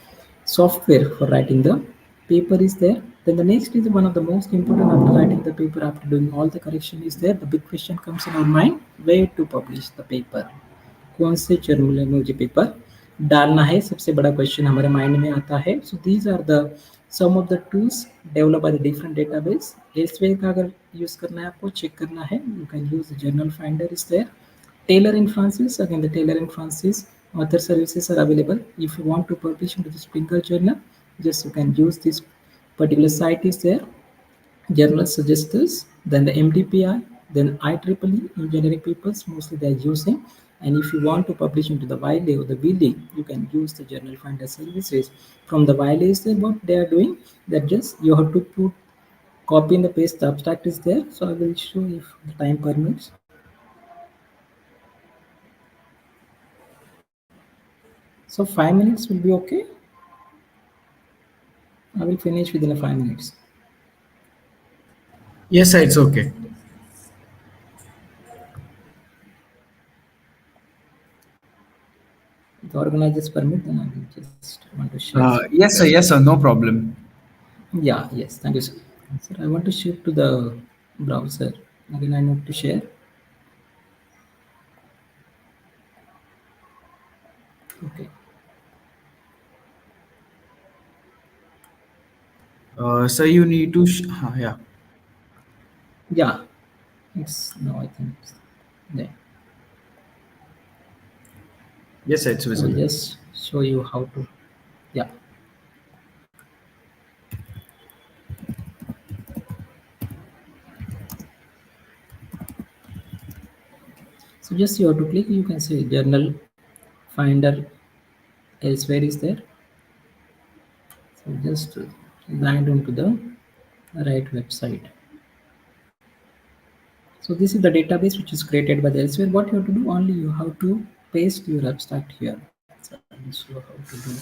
C: software for writing the paper is there. Then the next is one of the most important after writing the paper, after doing all the correction is there, the big question comes in our mind, where to publish the paper, कौन से journal में मुझे paper डालना है, सबसे बड़ा question हमारे mind में आता है. So these are the some of the tools develop by the different database. Elsewhere का अगर यूज करना है, आपको चेक करना है, you can use the journal finder is there. Taylor and Francis, again the Taylor and Francis author services are available. If you want to publish into the Springer journal, Just you can use this particular site is there. Journal suggesters, then the MDPI, then IEEE engineering papers mostly they are using. And if you want to publish into the Wiley or the Wiley, you can use the journal finder services. From the Wiley is there, what they are doing, that just you have to put copy and the paste the abstract is there. So I will show if the time permits. So 5 minutes will be okay. I will finish within a 5 minutes.
B: Yes, sir, it's okay.
C: The organizers permit, then I will just want to share.
B: Yes, sir, no problem.
C: Yeah, yes, thank you, sir. Sir, I want to shift to the browser. Again, I need to share. Okay.
B: Sir, you need to, yeah.
C: Yeah, it's now I think it's there.
B: Yes, sir, it's
C: So I will
B: visible.
C: just show you how to. Yeah. So just you have to click. You can say journal finder elsewhere is there. So just land onto the right website. So this is the database which is created by the elsewhere. What you have to do, only you have to paste your abstract here. So I will show how to do.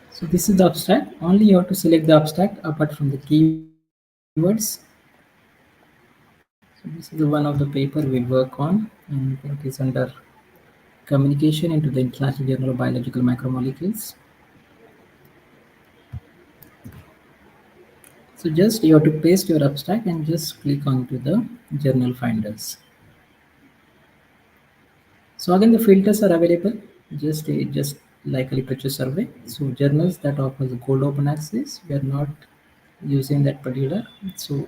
C: So this is the abstract. Only you have to select the abstract apart from the keywords. So this is the one of the paper we'll work on, and it is under communication into the International Journal of Biological Macromolecules. So just you have to paste your abstract and just click onto the journal finders. So again, the filters are available, just like a literature survey. So journals that offers gold open access, we are not using that particular. So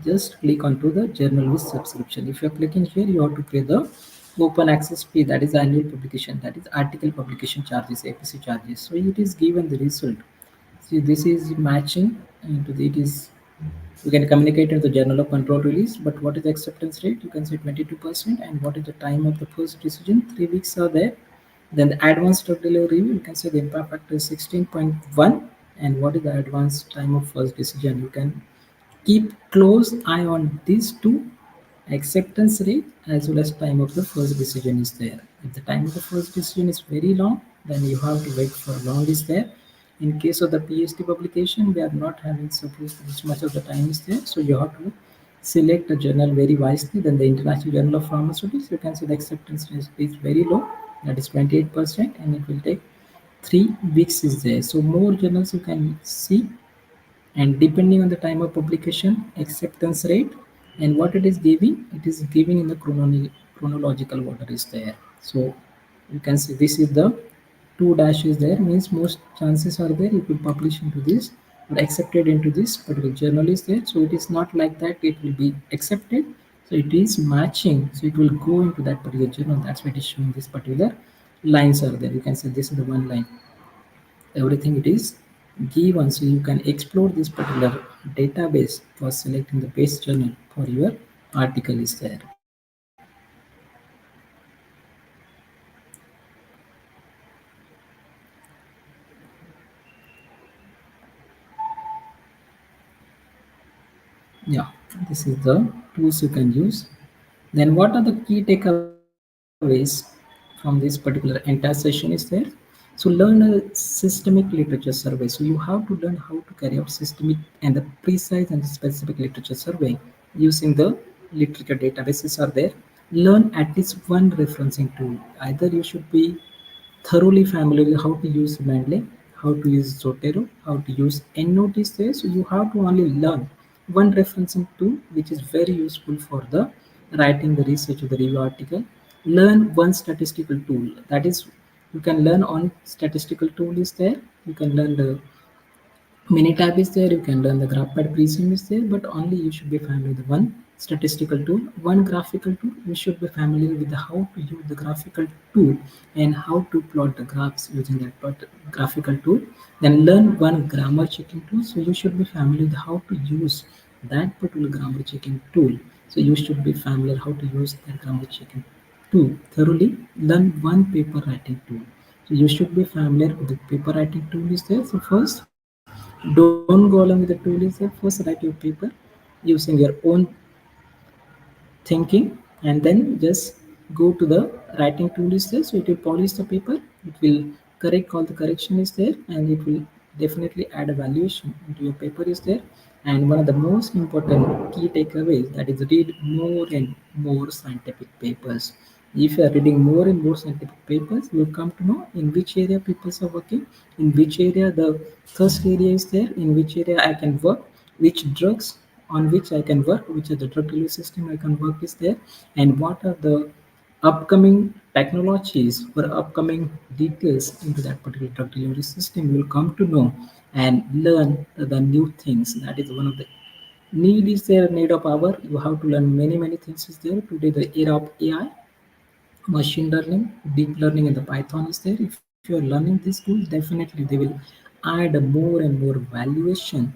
C: just click onto the journal with subscription. If you are clicking here, you have to pay the open access fee, that is annual publication, that is article publication charges, APC charges. So it is given the result. See, this is matching into the, it is, you can communicate in the journal of control release, but what is the acceptance rate? You can say 22%. And what is the time of the first decision? 3 weeks are there. Then the advanced drug delivery review, you can say the impact factor is 16.1. And what is the advanced time of first decision? You can keep close eye on these two, acceptance rate as well as time of the first decision is there. If the time of the first decision is very long, then you have to wait for long is there. In case of the PhD publication, we are not having suppose this much of the time is there, so you have to select a journal very wisely. Then the International Journal of Pharmaceutics, you can see the acceptance rate is very low, that is 28%, and it will take 3 weeks is there. So more journals you can see, and depending on the time of publication, acceptance rate, and what it is giving in the chronological order is there. So you can see this is the 2 dashes there, means most chances are there it will publish into this or accepted into this particular journal is there. So it is not like that it will be accepted, so it is matching, so it will go into that particular journal. That's why it is showing this particular lines are there. You can say this is the one line, everything it is given, so you can explore this particular database for selecting the best journal for your article is there. Yeah, this is the tools you can use. Then what are the key takeaways from this particular entire session is there? So learn a systemic literature survey. So you have to learn how to carry out systemic and the precise and specific literature survey using the literature databases are there. Learn at least one referencing tool. Either you should be thoroughly familiar with how to use Mendeley, how to use Zotero, how to use EndNote is there. So you have to only learn one referencing tool which is very useful for the writing the research of the review article. Learn one statistical tool. That is, you can learn on statistical tool is there. You can learn the Minitab is there, you can learn the GraphPad Prism is there, but only you should be familiar with one statistical tool, one graphical tool. You should be familiar with how to use the graphical tool and how to plot the graphs using that graphical tool. Then learn one grammar checking tool. So you should be familiar with how to use that particular grammar checking tool. So you should be familiar how to use that grammar checking tool thoroughly. Learn one paper writing tool. So you should be familiar with the paper writing tool is there. So first, don't go along with the tool itself. First, write your paper using your own thinking, and then just go to the writing tool is there. So it will polish the paper, it will correct all the correction is there, and it will definitely add a valuation into your paper is there. And one of the most important key takeaways, that is, read more and more scientific papers. If you are reading more and more scientific papers, you will come to know in which area people are working, in which area the thirst area is there, in which area I can work, which drugs on which I can work, which are the drug delivery system I can work is there, and what are the upcoming technologies or upcoming details into that particular drug delivery system. You will come to know and learn the new things. That is one of the need is there, need of power. You have to learn many things is there. Today the era of AI, machine learning, deep learning, and the Python is there. If you are learning these tools, definitely they will add more and more valuation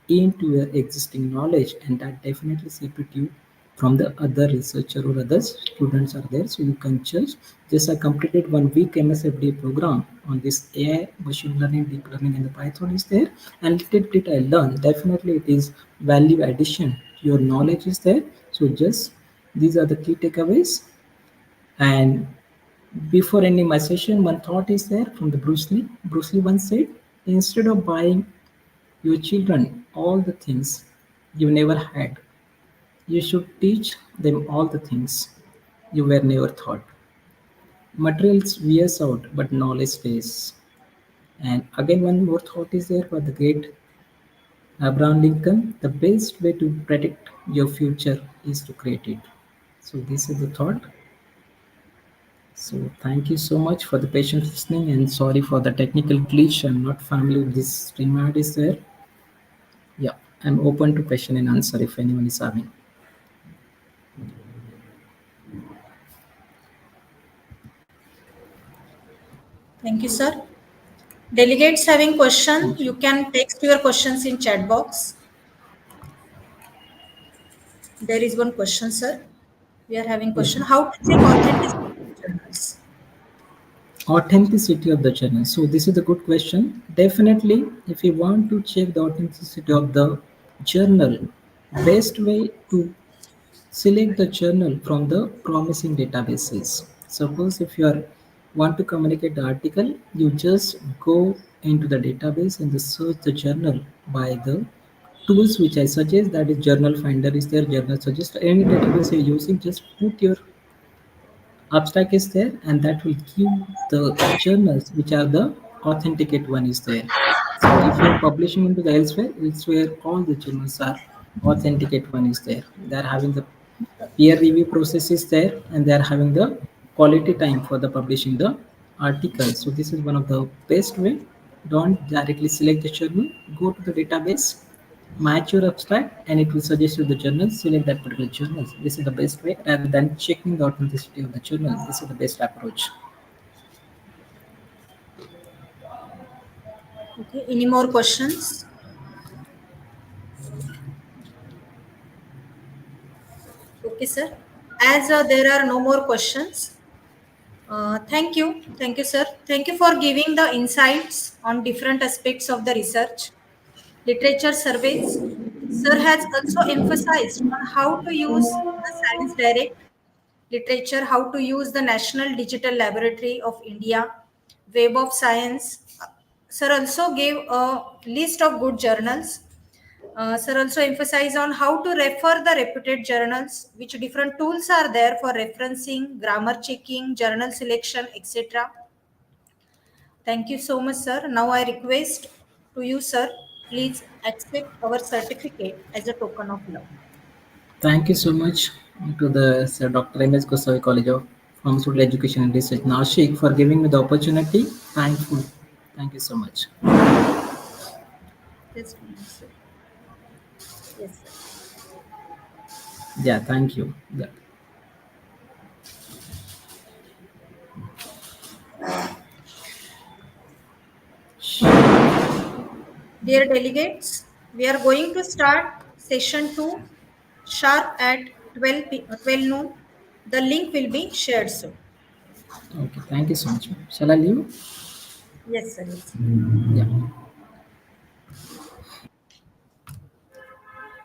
C: into your existing knowledge, and that definitely separate you from the other researcher or other students are there. So you can judge. Just I completed 1 week MSFD program on this AI, machine learning, deep learning, and the Python is there, and little bit I learned. Definitely it is value addition. Your knowledge is there. So just these are the key takeaways. And before ending my session, one thought is there from the Bruce Lee. Bruce Lee once said, instead of buying your children all the things you never had, you should teach them all the things you were never taught. Materials wears out, but knowledge stays. And again, one more thought is there for the great Abraham Lincoln. The best way to predict your future is to create it. So this is the thought. So thank you so much for the patient listening, and sorry for the technical glitch. I'm not familiar with this stream is there. Yeah, I'm open to question and answer if anyone is having.
D: Thank you, sir. Delegates having question,
C: Thank
D: you
C: you.
D: can text your questions in chat box. There is one question, sir. We are having
C: Yes,
D: question.
C: ma'am.
D: How to check authenticity of journals?
C: Authenticity of the journal. So this is a good question. Definitely, if you want to check the authenticity of the journal, best way to select the journal from the promising databases. Suppose if you are want to communicate the article, you just go into the database and just search the journal by the tools which I suggest. That is journal finder is there, journal suggest. Any database you're using, just put your abstract is there, and that will give the journals which are the authenticate one is there. So if you're publishing into the elsewhere all the journals are authenticate one is there. They're having the peer review process is there, and they're having the quality time for the publishing the article. So this is one of the best way. Don't directly select the journal, go to the database, match your abstract, and it will suggest you the journal. Select that particular journal. This is the best way rather than checking the authenticity of the journal. This is the best approach.
D: Okay. Any more questions? Okay, sir. As there are no more questions, thank you, sir. Thank you for giving the insights on different aspects of the research. Literature surveys. Sir has also emphasized on how to use the Science Direct literature, how to use the National Digital Laboratory of India, Web of Science. Sir also gave a list of good journals. Sir also emphasized on how to refer the reputed journals, which different tools are there for referencing, grammar checking, journal selection, etc. Thank you so much, sir. Now I request to you, sir, please accept our certificate as a token of love.
C: Thank you so much to the Sir Dr. M.S. Gosavi College of Pharmaceutical Education and Research, Nashik, for giving me the opportunity. Thankful. Thank you so much.
D: Just a minute, sir. Yes, sir.
C: Yeah, thank you. Yeah.
D: Dear delegates, we are going to start session 2 sharp at 12 noon. The link will be shared soon.
C: Okay, thank you so much. Shall I leave?
D: Yes, sir. Yes.
C: Yeah.